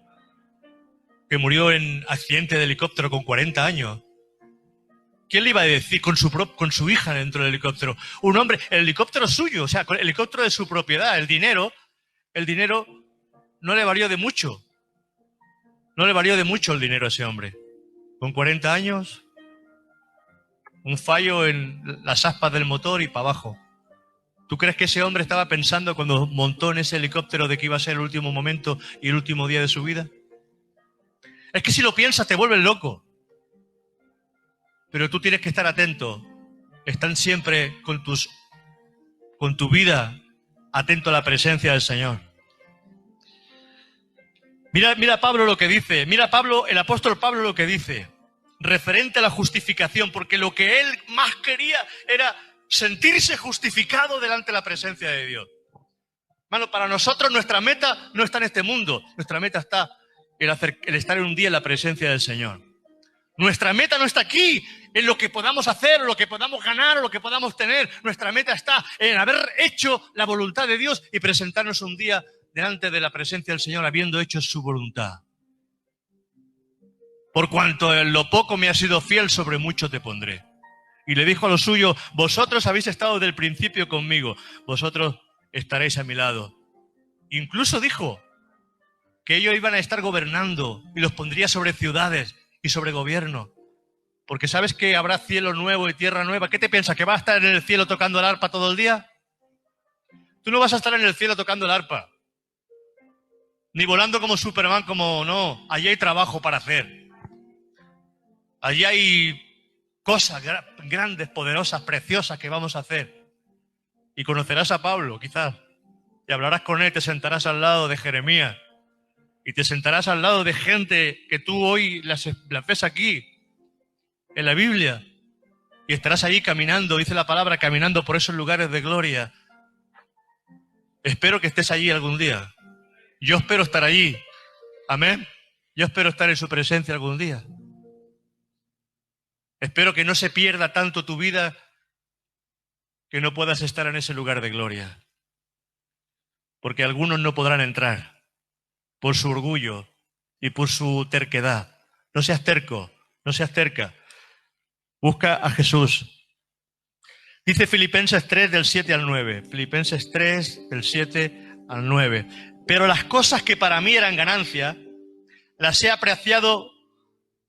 que murió en accidente de helicóptero con 40 años. ¿Quién le iba a decir con su hija dentro del helicóptero? Un hombre, el helicóptero suyo, o sea, el helicóptero de su propiedad, el dinero no le valió de mucho. No le valió de mucho el dinero a ese hombre. Con 40 años, un fallo en las aspas del motor y para abajo. ¿Tú crees que ese hombre estaba pensando cuando montó en ese helicóptero de que iba a ser el último momento y el último día de su vida? Es que si lo piensas te vuelves loco. Pero tú tienes que estar atento. Están siempre con tu vida atento a la presencia del Señor. Mira Pablo lo que dice. Mira el apóstol Pablo lo que dice. Referente a la justificación. Porque lo que él más quería era sentirse justificado delante de la presencia de Dios. Hermano, para nosotros nuestra meta no está en este mundo. Nuestra meta está el estar en un día en la presencia del Señor. Nuestra meta no está aquí, en lo que podamos hacer, lo que podamos ganar, o lo que podamos tener. Nuestra meta está en haber hecho la voluntad de Dios y presentarnos un día delante de la presencia del Señor habiendo hecho su voluntad. Por cuanto en lo poco me has sido fiel, sobre mucho te pondré. Y le dijo a los suyos, vosotros habéis estado desde el principio conmigo, vosotros estaréis a mi lado. Incluso dijo que ellos iban a estar gobernando y los pondría sobre ciudades y sobre gobierno. Porque sabes que habrá cielo nuevo y tierra nueva. ¿Qué te piensas? ¿Que vas a estar en el cielo tocando el arpa todo el día? Tú no vas a estar en el cielo tocando el arpa. Ni volando como Superman, como no. Allí hay trabajo para hacer. Allí hay cosas grandes, poderosas, preciosas que vamos a hacer. Y conocerás a Pablo, quizás. Y hablarás con él, te sentarás al lado de Jeremías. Y te sentarás al lado de gente que tú hoy las ves aquí, en la Biblia. Y estarás allí caminando, dice la palabra, caminando por esos lugares de gloria. Espero que estés allí algún día. Yo espero estar allí. Amén. Yo espero estar en su presencia algún día. Espero que no se pierda tanto tu vida que no puedas estar en ese lugar de gloria. Porque algunos no podrán entrar por su orgullo y por su terquedad. No seas terco, no seas terca. Busca a Jesús. Dice Filipenses 3 del 7 al 9. Filipenses 3 del 7 al 9. Pero las cosas que para mí eran ganancia, las he apreciado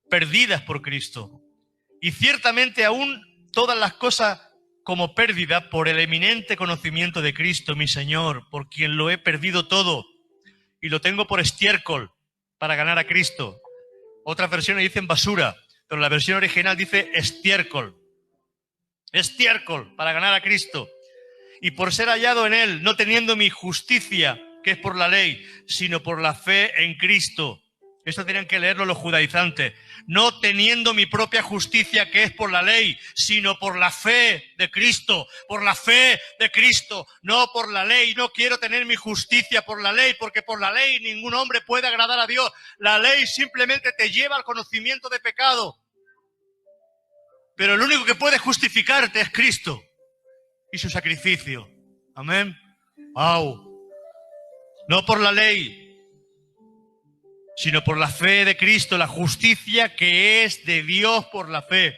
perdidas por Cristo. Y ciertamente aún todas las cosas como pérdida por el eminente conocimiento de Cristo, mi Señor, por quien lo he perdido todo y lo tengo por estiércol para ganar a Cristo. Otras versiones dicen basura, pero la versión original dice estiércol. Estiércol para ganar a Cristo. Y por ser hallado en Él, no teniendo mi justicia, que es por la ley, sino por la fe en Cristo. Esto tenían que leerlo los judaizantes. No teniendo mi propia justicia, que es por la ley, sino por la fe de Cristo. Por la fe de Cristo, no por la ley. No quiero tener mi justicia por la ley, porque por la ley ningún hombre puede agradar a Dios. La ley simplemente te lleva al conocimiento de pecado. Pero el único que puede justificarte es Cristo y su sacrificio. Amén. Wow. No por la ley, sino por la fe de Cristo, la justicia que es de Dios por la fe.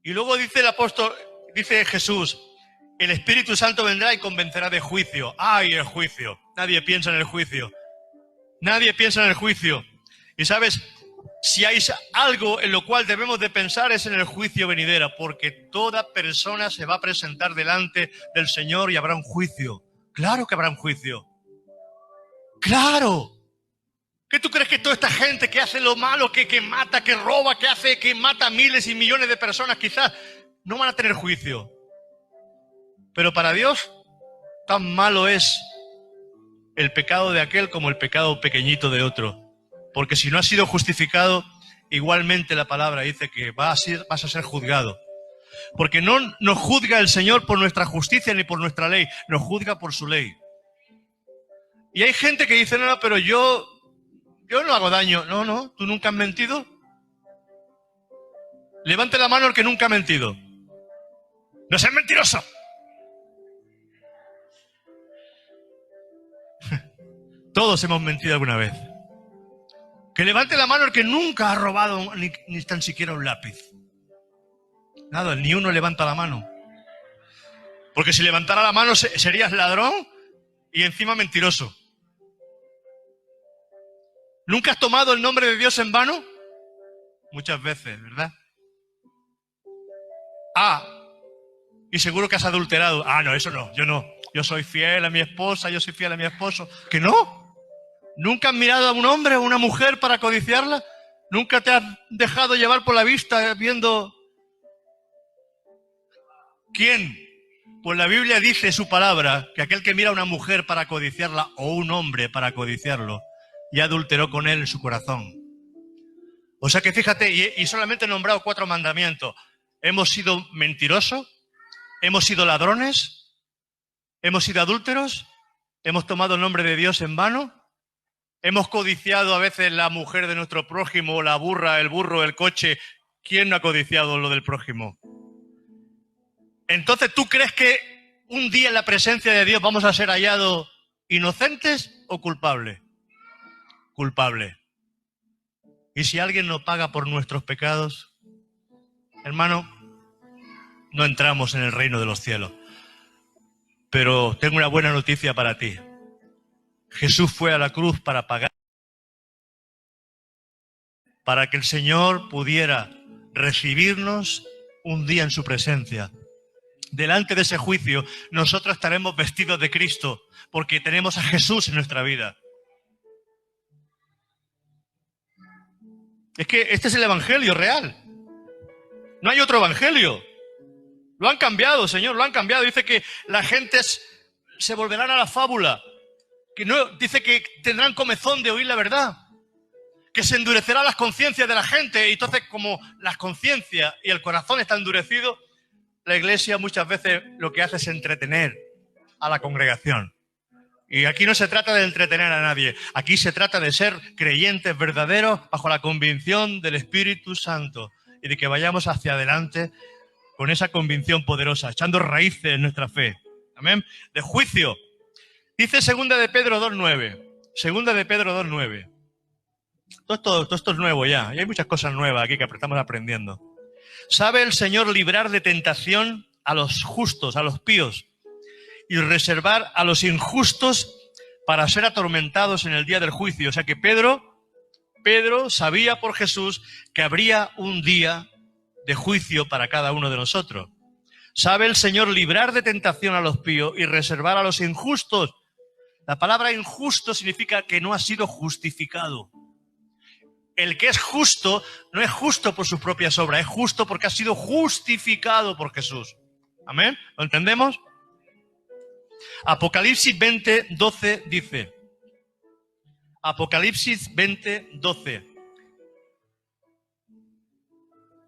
Y luego dice el apóstol, dice Jesús, el Espíritu Santo vendrá y convencerá de juicio. ¡Ay, el juicio! Nadie piensa en el juicio. Nadie piensa en el juicio. Y sabes, si hay algo en lo cual debemos de pensar es en el juicio venidero, porque toda persona se va a presentar delante del Señor y habrá un juicio. Claro que habrá un juicio. ¡Claro! ¿Qué tú crees que toda esta gente que hace lo malo, que mata, que roba, que mata a miles y millones de personas, quizás no van a tener juicio? Pero para Dios, tan malo es el pecado de aquel como el pecado pequeñito de otro. Porque si no has sido justificado, igualmente la palabra dice que vas a ser juzgado. Porque no nos juzga el Señor por nuestra justicia ni por nuestra ley, nos juzga por su ley. Y hay gente que dice, no, pero yo no hago daño. No, ¿tú nunca has mentido? Levante la mano el que nunca ha mentido. ¡No seas mentiroso! Todos hemos mentido alguna vez. Que levante la mano el que nunca ha robado ni tan siquiera un lápiz. Nada, ni uno levanta la mano. Porque si levantara la mano serías ladrón y encima mentiroso. ¿Nunca has tomado el nombre de Dios en vano? Muchas veces, ¿verdad? Y seguro que has adulterado. No, eso no, yo no. Yo soy fiel a mi esposa, yo soy fiel a mi esposo. ¿Que no? ¿Nunca has mirado a un hombre o a una mujer para codiciarla? ¿Nunca te has dejado llevar por la vista viendo quién? Pues la Biblia dice su palabra que aquel que mira a una mujer para codiciarla o un hombre para codiciarlo, ya adulteró con él en su corazón. O sea que fíjate, y solamente he nombrado 4 mandamientos. Hemos sido mentirosos, hemos sido ladrones, hemos sido adúlteros, hemos tomado el nombre de Dios en vano, hemos codiciado a veces la mujer de nuestro prójimo, la burra, el burro, el coche. ¿Quién no ha codiciado lo del prójimo? Entonces, ¿tú crees que un día en la presencia de Dios vamos a ser hallados inocentes o culpables? Culpables. Y si alguien no paga por nuestros pecados, hermano, no entramos en el reino de los cielos. Pero tengo una buena noticia para ti. Jesús fue a la cruz para pagar. para que el Señor pudiera recibirnos un día en su presencia. Delante de ese juicio, nosotros estaremos vestidos de Cristo, porque tenemos a Jesús en nuestra vida. Es que este es el evangelio real. No hay otro evangelio. Lo han cambiado, Señor, lo han cambiado. Dice que la gente se volverán a la fábula. Que no, dice que tendrán comezón de oír la verdad. Que se endurecerán las conciencias de la gente. Y entonces, como las conciencias y el corazón están endurecidos, la iglesia muchas veces lo que hace es entretener a la congregación. Y aquí no se trata de entretener a nadie. Aquí se trata de ser creyentes verdaderos bajo la convicción del Espíritu Santo. Y de que vayamos hacia adelante con esa convicción poderosa, echando raíces en nuestra fe. Amén. De juicio. Dice 2 de Pedro 2:9. 2 de Pedro 2:9. Todo esto es nuevo ya. Y hay muchas cosas nuevas aquí que estamos aprendiendo. ¿Sabe el Señor librar de tentación a los justos, a los píos, y reservar a los injustos para ser atormentados en el día del juicio? O sea que Pedro sabía por Jesús que habría un día de juicio para cada uno de nosotros. ¿Sabe el Señor librar de tentación a los píos y reservar a los injustos? La palabra injusto significa que no ha sido justificado. El que es justo no es justo por sus propias obras, es justo porque ha sido justificado por Jesús. ¿Amén? ¿Lo entendemos? Apocalipsis 20:12 dice. Apocalipsis 20:12.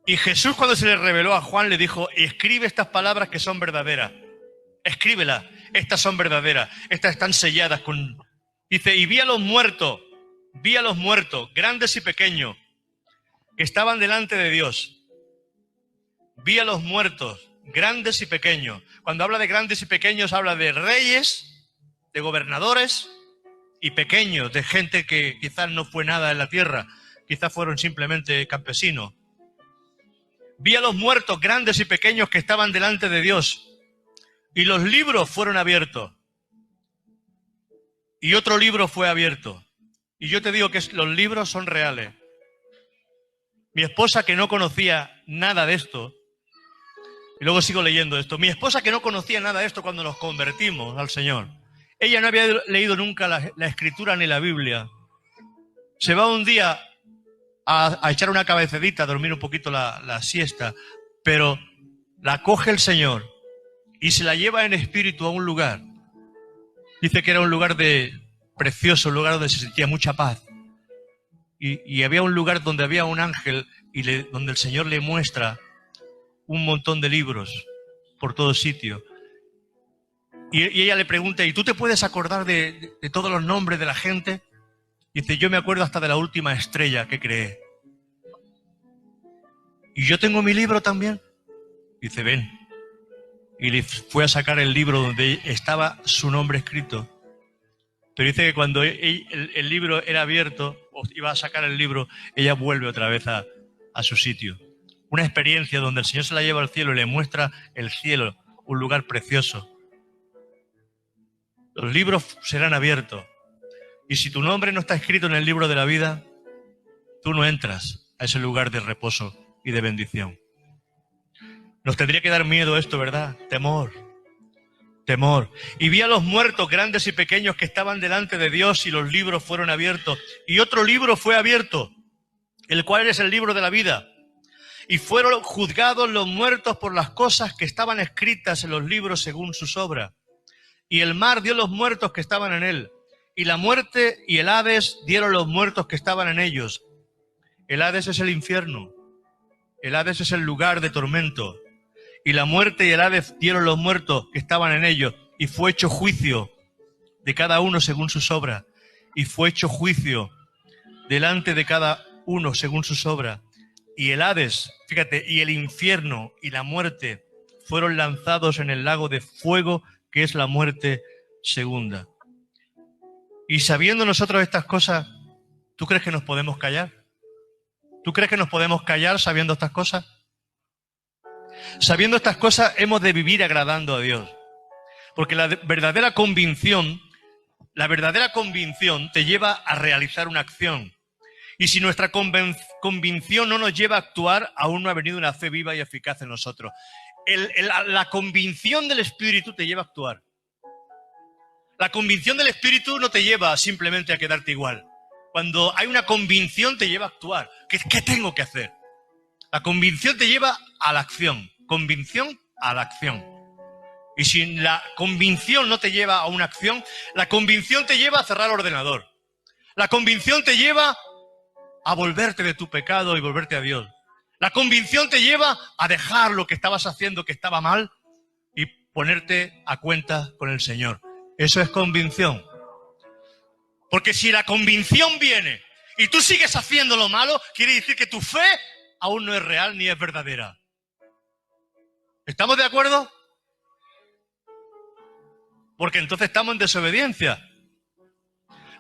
Y Jesús, cuando se le reveló a Juan, le dijo: escribe estas palabras que son verdaderas. Escríbelas, estas son verdaderas. Estas están selladas con... Dice, y vi a los muertos, grandes y pequeños, que estaban delante de Dios. Vi a los muertos, grandes y pequeños. Cuando habla de grandes y pequeños, habla de reyes, de gobernadores y pequeños, de gente que quizás no fue nada en la tierra, quizás fueron simplemente campesinos. Vi a los muertos, grandes y pequeños, que estaban delante de Dios, y los libros fueron abiertos. Y otro libro fue abierto. Y yo te digo que los libros son reales. Mi esposa, que no conocía nada de esto, y luego sigo leyendo esto, mi esposa, que no conocía nada de esto cuando nos convertimos al Señor, ella no había leído nunca la Escritura ni la Biblia. Se va un día a echar una cabecedita, a dormir un poquito la siesta, pero la coge el Señor y se la lleva en espíritu a un lugar. Dice que era un lugar precioso, un lugar donde se sentía mucha paz. Y había un lugar donde había un ángel y donde el Señor le muestra un montón de libros por todo sitio. Y ella le pregunta, ¿y tú te puedes acordar de todos los nombres de la gente? Y dice, yo me acuerdo hasta de la última estrella que creé. ¿Y yo tengo mi libro también? Dice, ven. Y le fue a sacar el libro donde estaba su nombre escrito. Pero dice que cuando el libro era abierto, o iba a sacar el libro, ella vuelve otra vez a su sitio. Una experiencia donde el Señor se la lleva al cielo y le muestra el cielo, un lugar precioso. Los libros serán abiertos. Y si tu nombre no está escrito en el libro de la vida, tú no entras a ese lugar de reposo y de bendición. Nos tendría que dar miedo esto, ¿verdad? Temor. Y vi a los muertos, grandes y pequeños, que estaban delante de Dios, y los libros fueron abiertos. Y otro libro fue abierto, el cual es el libro de la vida. Y fueron juzgados los muertos por las cosas que estaban escritas en los libros según sus obras. Y el mar dio los muertos que estaban en él. Y la muerte y el Hades dieron los muertos que estaban en ellos. El Hades es el infierno. El Hades es el lugar de tormento. Y la muerte y el Hades dieron los muertos que estaban en ellos. Y fue hecho juicio de cada uno según sus obras. Y fue hecho juicio delante de cada uno según sus obras. Y el Hades, fíjate, y el infierno y la muerte fueron lanzados en el lago de fuego, que es la muerte segunda. Y sabiendo nosotros estas cosas, ¿tú crees que nos podemos callar? ¿Tú crees que nos podemos callar sabiendo estas cosas? Sabiendo estas cosas hemos de vivir agradando a Dios. Porque la verdadera convicción te lleva a realizar una acción. Y si nuestra convicción no nos lleva a actuar, aún no ha venido una fe viva y eficaz en nosotros. La convicción del Espíritu te lleva a actuar. La convicción del Espíritu no te lleva simplemente a quedarte igual. Cuando hay una convicción te lleva a actuar. ¿Qué tengo que hacer? La convicción te lleva a la acción. Convicción a la acción. Y si la convicción no te lleva a una acción, la convicción te lleva a cerrar el ordenador. La convicción te lleva a volverte de tu pecado y volverte a Dios. La convicción te lleva a dejar lo que estabas haciendo que estaba mal y ponerte a cuenta con el Señor. Eso es convicción. Porque si la convicción viene y tú sigues haciendo lo malo, quiere decir que tu fe aún no es real ni es verdadera. ¿Estamos de acuerdo? Porque entonces estamos en desobediencia.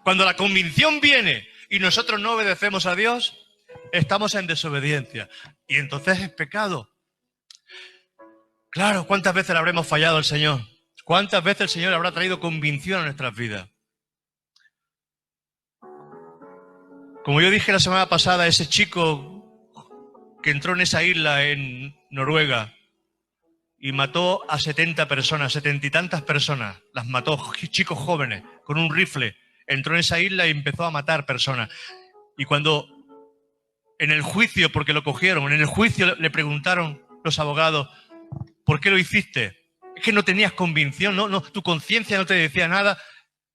Cuando la convicción viene y nosotros no obedecemos a Dios, estamos en desobediencia. Y entonces es pecado. Claro, ¿cuántas veces le habremos fallado al Señor? ¿Cuántas veces el Señor habrá traído convicción a nuestras vidas? Como yo dije la semana pasada, ese chico que entró en esa isla en Noruega y mató a 70 personas, 70 y tantas personas, las mató, chicos jóvenes, con un rifle, entró en esa isla y empezó a matar personas. Y cuando en el juicio, porque lo cogieron, en el juicio le preguntaron los abogados, ¿por qué lo hiciste? Es que no tenías convicción, no, tu conciencia no te decía nada.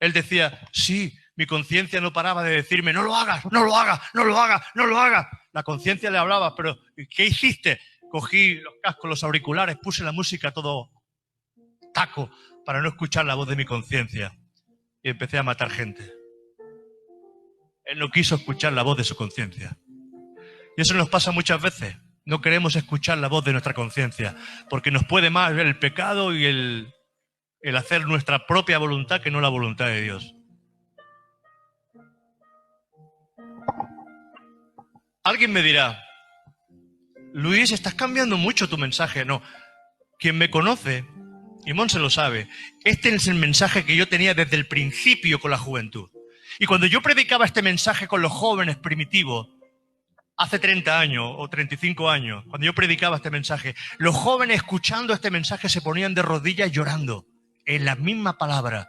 Él decía, sí, mi conciencia no paraba de decirme, no lo hagas, no lo hagas, no lo hagas, no lo hagas. La conciencia le hablaba, pero ¿qué hiciste? Cogí los cascos, los auriculares, puse la música todo taco para no escuchar la voz de mi conciencia. Y empecé a matar gente. Él no quiso escuchar la voz de su conciencia. Y eso nos pasa muchas veces. No queremos escuchar la voz de nuestra conciencia, porque nos puede más ver el pecado y el hacer nuestra propia voluntad que no la voluntad de Dios. Alguien me dirá, Luis, estás cambiando mucho tu mensaje. No, quien me conoce, y Monse lo sabe, este es el mensaje que yo tenía desde el principio con la juventud. Y cuando yo predicaba este mensaje con los jóvenes primitivos, hace 30 años o 35 años, cuando yo predicaba este mensaje, los jóvenes escuchando este mensaje se ponían de rodillas llorando en la misma palabra.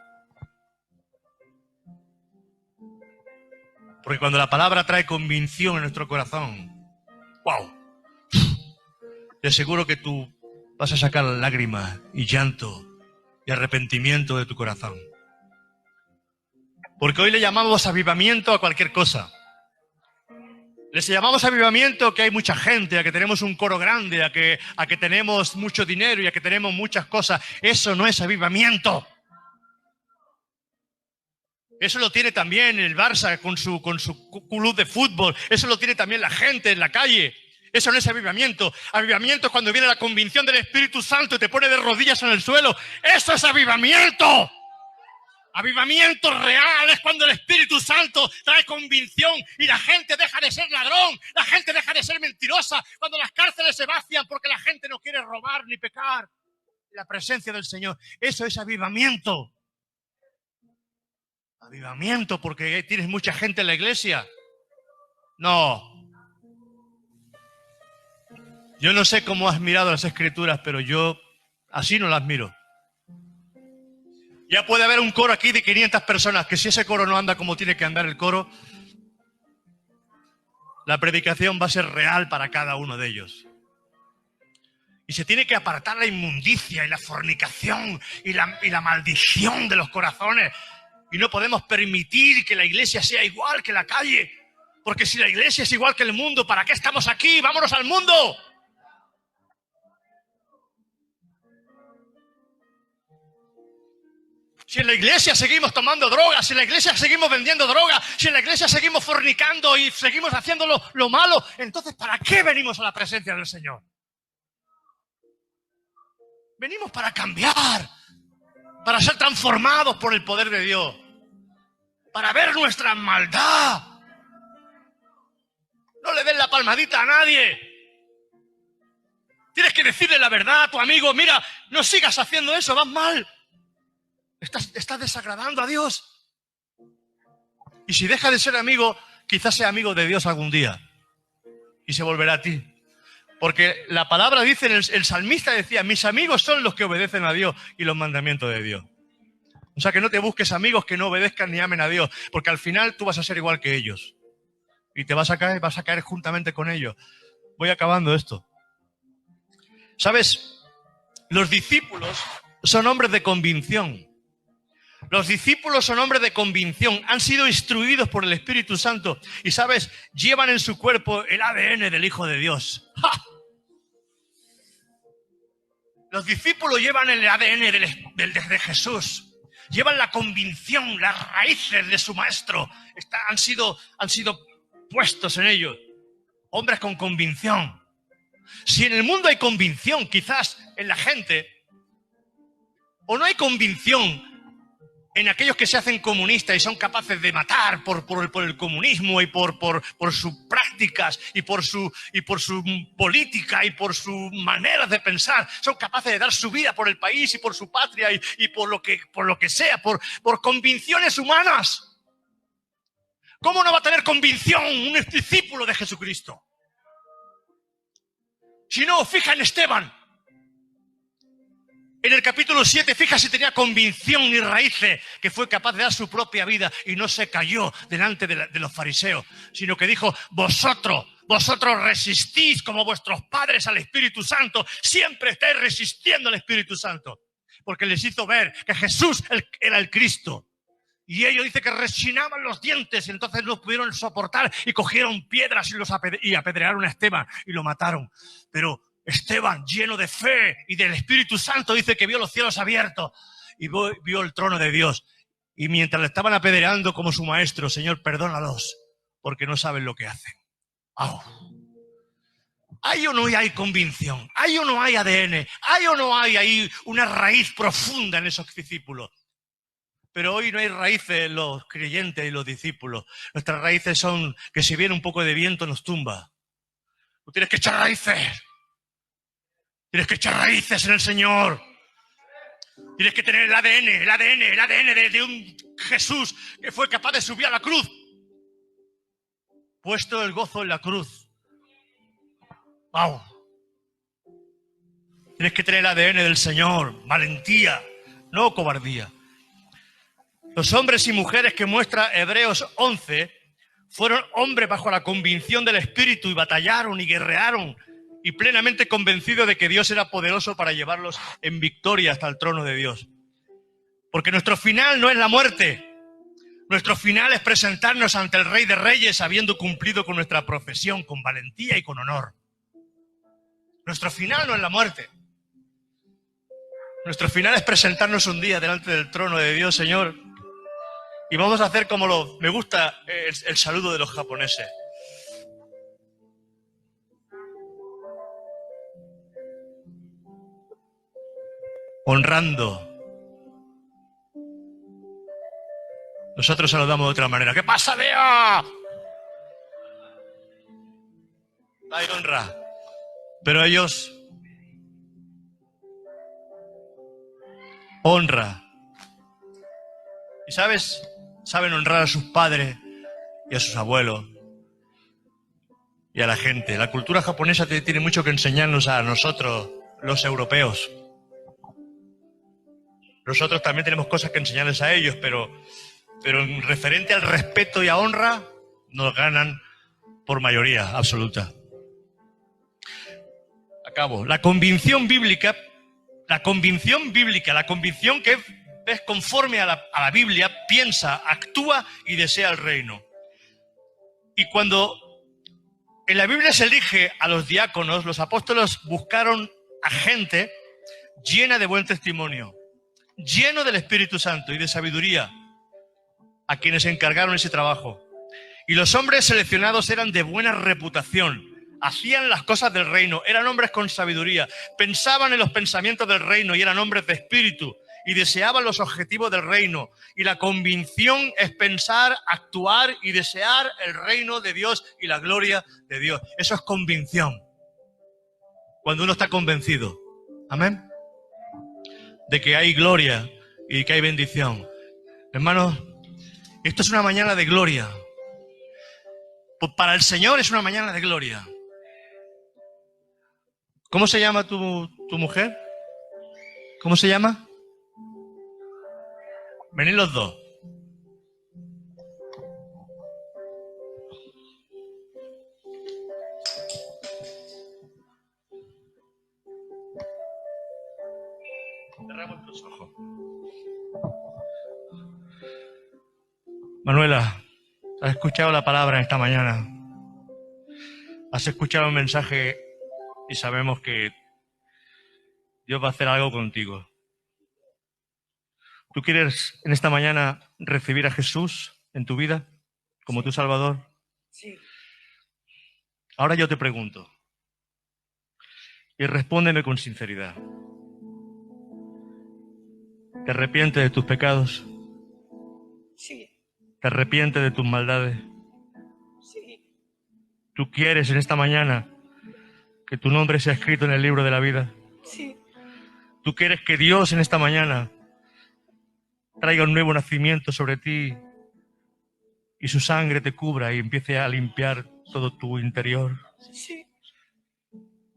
Porque cuando la palabra trae convicción en nuestro corazón, ¡wow! Te aseguro que tú vas a sacar lágrimas y llanto y arrepentimiento de tu corazón. Porque hoy le llamamos avivamiento a cualquier cosa. Les llamamos avivamiento que hay mucha gente, a que tenemos un coro grande, a que tenemos mucho dinero y a que tenemos muchas cosas. Eso no es avivamiento. Eso lo tiene también el Barça con su club de fútbol. Eso lo tiene también la gente en la calle. Eso no es avivamiento. Avivamiento es cuando viene la convicción del Espíritu Santo y te pone de rodillas en el suelo. ¡Eso es avivamiento! Avivamiento real es cuando el Espíritu Santo trae convicción y la gente deja de ser ladrón, la gente deja de ser mentirosa, cuando las cárceles se vacían porque la gente no quiere robar ni pecar. La presencia del Señor, eso es avivamiento. Avivamiento porque tienes mucha gente en la iglesia. No. Yo no sé cómo has mirado las Escrituras, pero yo así no las miro. Ya puede haber un coro aquí de 500 personas, que si ese coro no anda como tiene que andar el coro, la predicación va a ser real para cada uno de ellos. Y se tiene que apartar la inmundicia y la fornicación y la maldición de los corazones. Y no podemos permitir que la iglesia sea igual que la calle. Porque si la iglesia es igual que el mundo, ¿para qué estamos aquí? ¡Vámonos al mundo! Si en la iglesia seguimos tomando drogas, si en la iglesia seguimos vendiendo drogas, si en la iglesia seguimos fornicando y seguimos haciendo lo malo, entonces ¿para qué venimos a la presencia del Señor? Venimos para cambiar, para ser transformados por el poder de Dios, para ver nuestra maldad. No le den la palmadita a nadie. Tienes que decirle la verdad a tu amigo, mira, no sigas haciendo eso, vas mal. Estás desagradando a Dios. Y si deja de ser amigo, quizás sea amigo de Dios algún día y se volverá a ti. Porque la palabra dice, el salmista decía, mis amigos son los que obedecen a Dios y los mandamientos de Dios. O sea, que no te busques amigos que no obedezcan ni amen a Dios, porque al final tú vas a ser igual que ellos. Y te vas a caer juntamente con ellos. Voy acabando esto. ¿Sabes? Los discípulos son hombres de convicción. Los discípulos son hombres de convicción. Han sido instruidos por el Espíritu Santo. Y, ¿sabes? Llevan en su cuerpo el ADN del Hijo de Dios. ¡Ja! Los discípulos llevan el ADN de Jesús. Llevan la convicción, las raíces de su maestro. Han sido puestos en ellos. Hombres con convicción. Si en el mundo hay convicción, quizás en la gente, o no hay convicción en aquellos que se hacen comunistas y son capaces de matar por el comunismo y por sus prácticas y por su política y por sus maneras de pensar, son capaces de dar su vida por el país y por su patria y por lo que sea, por convicciones humanas. ¿Cómo no va a tener convicción un discípulo de Jesucristo? Si no, fija en Esteban. En el capítulo 7, fija si tenía convicción y raíces, que fue capaz de dar su propia vida y no se cayó delante de los fariseos, sino que dijo, vosotros resistís como vuestros padres al Espíritu Santo, siempre estáis resistiendo al Espíritu Santo, porque les hizo ver que Jesús era el Cristo. Y ellos dicen que rechinaban los dientes, entonces no pudieron soportar y cogieron piedras y apedrearon a Esteban y lo mataron. Pero Esteban, lleno de fe y del Espíritu Santo, dice que vio los cielos abiertos y vio el trono de Dios. Y mientras le estaban apedreando como su maestro, Señor, perdónalos, porque no saben lo que hacen. ¡Au! ¿Hay o no hay convicción? ¿Hay o no hay ADN? ¿Hay o no hay ahí una raíz profunda en esos discípulos? Pero hoy no hay raíces en los creyentes y los discípulos. Nuestras raíces son que si viene un poco de viento nos tumba. Tú tienes que echar raíces. Tienes que echar raíces en el Señor. Tienes que tener el ADN de un Jesús que fue capaz de subir a la cruz. Puesto el gozo en la cruz. ¡Wow! Tienes que tener el ADN del Señor. Valentía, no cobardía. Los hombres y mujeres que muestra Hebreos 11 fueron hombres bajo la convicción del Espíritu y batallaron y guerrearon y plenamente convencidos de que Dios era poderoso para llevarlos en victoria hasta el trono de Dios. Porque nuestro final no es la muerte. Nuestro final es presentarnos ante el Rey de Reyes habiendo cumplido con nuestra profesión, con valentía y con honor. Nuestro final no es la muerte. Nuestro final es presentarnos un día delante del trono de Dios, Señor. Y vamos a hacer como me gusta el saludo de los japoneses. Honrando. Nosotros saludamos de otra manera. ¿Qué pasa, Lea? Hay honra. Pero ellos... honra. ¿Y sabes? Saben honrar a sus padres y a sus abuelos y a la gente. La cultura japonesa tiene mucho que enseñarnos a nosotros, los europeos. Nosotros también tenemos cosas que enseñarles a ellos, pero en referente al respeto y a honra, nos ganan por mayoría absoluta. Acabo. La convicción bíblica que es conforme a la Biblia, piensa, actúa y desea el reino. Y cuando en la Biblia se elige a los diáconos, los apóstoles buscaron a gente llena de buen testimonio, lleno del Espíritu Santo y de sabiduría, a quienes encargaron ese trabajo. Y los hombres seleccionados eran de buena reputación, hacían las cosas del reino, eran hombres con sabiduría, pensaban en los pensamientos del reino y eran hombres de espíritu. Y deseaban los objetivos del reino. Y la convicción es pensar, actuar y desear el reino de Dios y la gloria de Dios. Eso es convicción. Cuando uno está convencido. Amén. De que hay gloria y que hay bendición. Hermanos, esto es una mañana de gloria. Pues para el Señor es una mañana de gloria. ¿Cómo se llama tu mujer? ¿Cómo se llama? Venid los dos. Cerramos los ojos. Manuela, has escuchado la palabra esta mañana. Has escuchado un mensaje y sabemos que Dios va a hacer algo contigo. ¿Tú quieres en esta mañana recibir a Jesús en tu vida como tu Salvador? Sí. Ahora yo te pregunto, y respóndeme con sinceridad. ¿Te arrepientes de tus pecados? Sí. ¿Te arrepientes de tus maldades? Sí. ¿Tú quieres en esta mañana que tu nombre sea escrito en el libro de la vida? Sí. ¿Tú quieres que Dios en esta mañana traiga un nuevo nacimiento sobre ti y su sangre te cubra y empiece a limpiar todo tu interior? Sí.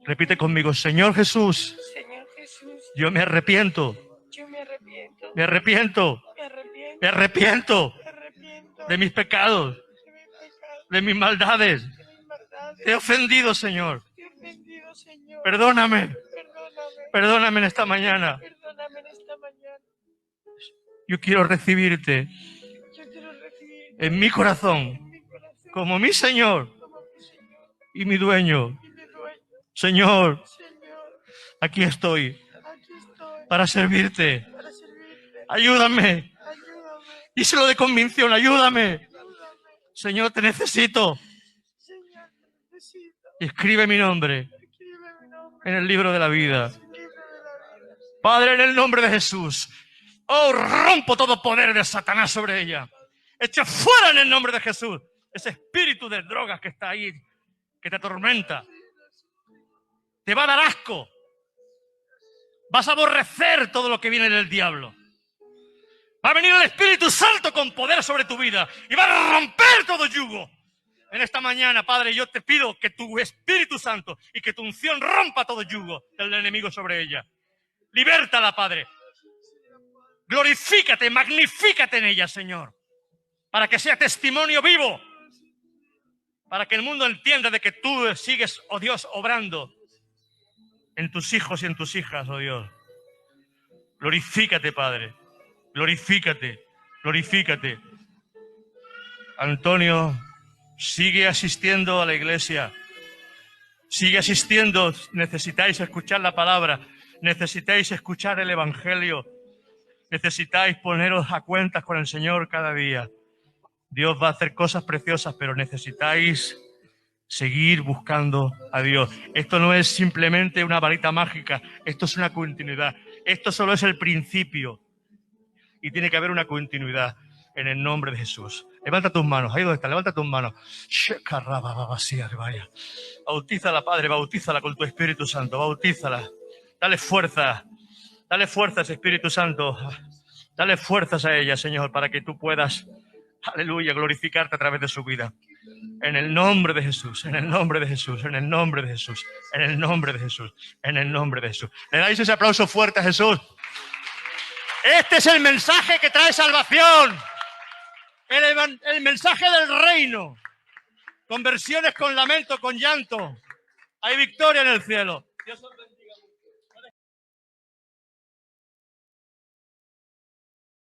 Repite conmigo, Señor Jesús, Señor Jesús, yo me arrepiento, yo me arrepiento. me arrepiento, Me arrepiento. me arrepiento Me arrepiento de mis pecados, de mis pecados, de mis maldades. de mis maldades. Te he ofendido, Señor. Te he ofendido, Señor. Perdóname, Perdóname. perdóname en esta mañana. Perdóname en esta mañana. Yo quiero recibirte Yo quiero recibir en mi corazón en mi corazón como mi Señor como mi Señor y mi dueño. y mi dueño. Señor, Señor, aquí estoy aquí estoy para servirte. para servirte. Ayúdame. Ayúdame. Díselo de convicción, ayúdame. Ayúdame. Señor, te necesito. Señor, te necesito. Escribe mi nombre Escribe mi nombre en el libro de la vida. en el libro de la vida. Padre, en el nombre de Jesús. Oh, rompo todo poder de Satanás sobre ella. Echa fuera en el nombre de Jesús ese espíritu de drogas que está ahí, que te atormenta. Te va a dar asco. Vas a aborrecer todo lo que viene del diablo. Va a venir el Espíritu Santo con poder sobre tu vida y va a romper todo yugo. En esta mañana, Padre, yo te pido que tu Espíritu Santo y que tu unción rompa todo yugo del enemigo sobre ella. Libértala, Padre. Glorifícate, magnifícate en ella, Señor, para que sea testimonio vivo, para que el mundo entienda de que tú sigues, oh Dios, obrando en tus hijos y en tus hijas, oh Dios. Glorifícate, Padre. Glorifícate, glorifícate. Antonio, sigue asistiendo a la iglesia. Sigue asistiendo. Necesitáis escuchar la palabra. Necesitáis escuchar el evangelio. Necesitáis poneros a cuentas con el Señor cada día. Dios va a hacer cosas preciosas, pero necesitáis seguir buscando a Dios. Esto no es simplemente una varita mágica. Esto es una continuidad. Esto solo es el principio. Y tiene que haber una continuidad en el nombre de Jesús. Levanta tus manos. Ahí donde está. Levanta tus manos. Bautízala, Padre. Bautízala con tu Espíritu Santo. Bautízala. Dale fuerza. Dale fuerzas, Espíritu Santo. Dale fuerzas a ella, Señor, para que tú puedas, aleluya, glorificarte a través de su vida. En el nombre de Jesús, en el nombre de Jesús, en el nombre de Jesús, en el nombre de Jesús, en el nombre de Jesús. ¿Le dais ese aplauso fuerte a Jesús? Este es el mensaje que trae salvación. El mensaje del reino. Conversiones con lamento, con llanto. Hay victoria en el cielo. Dios os bendiga.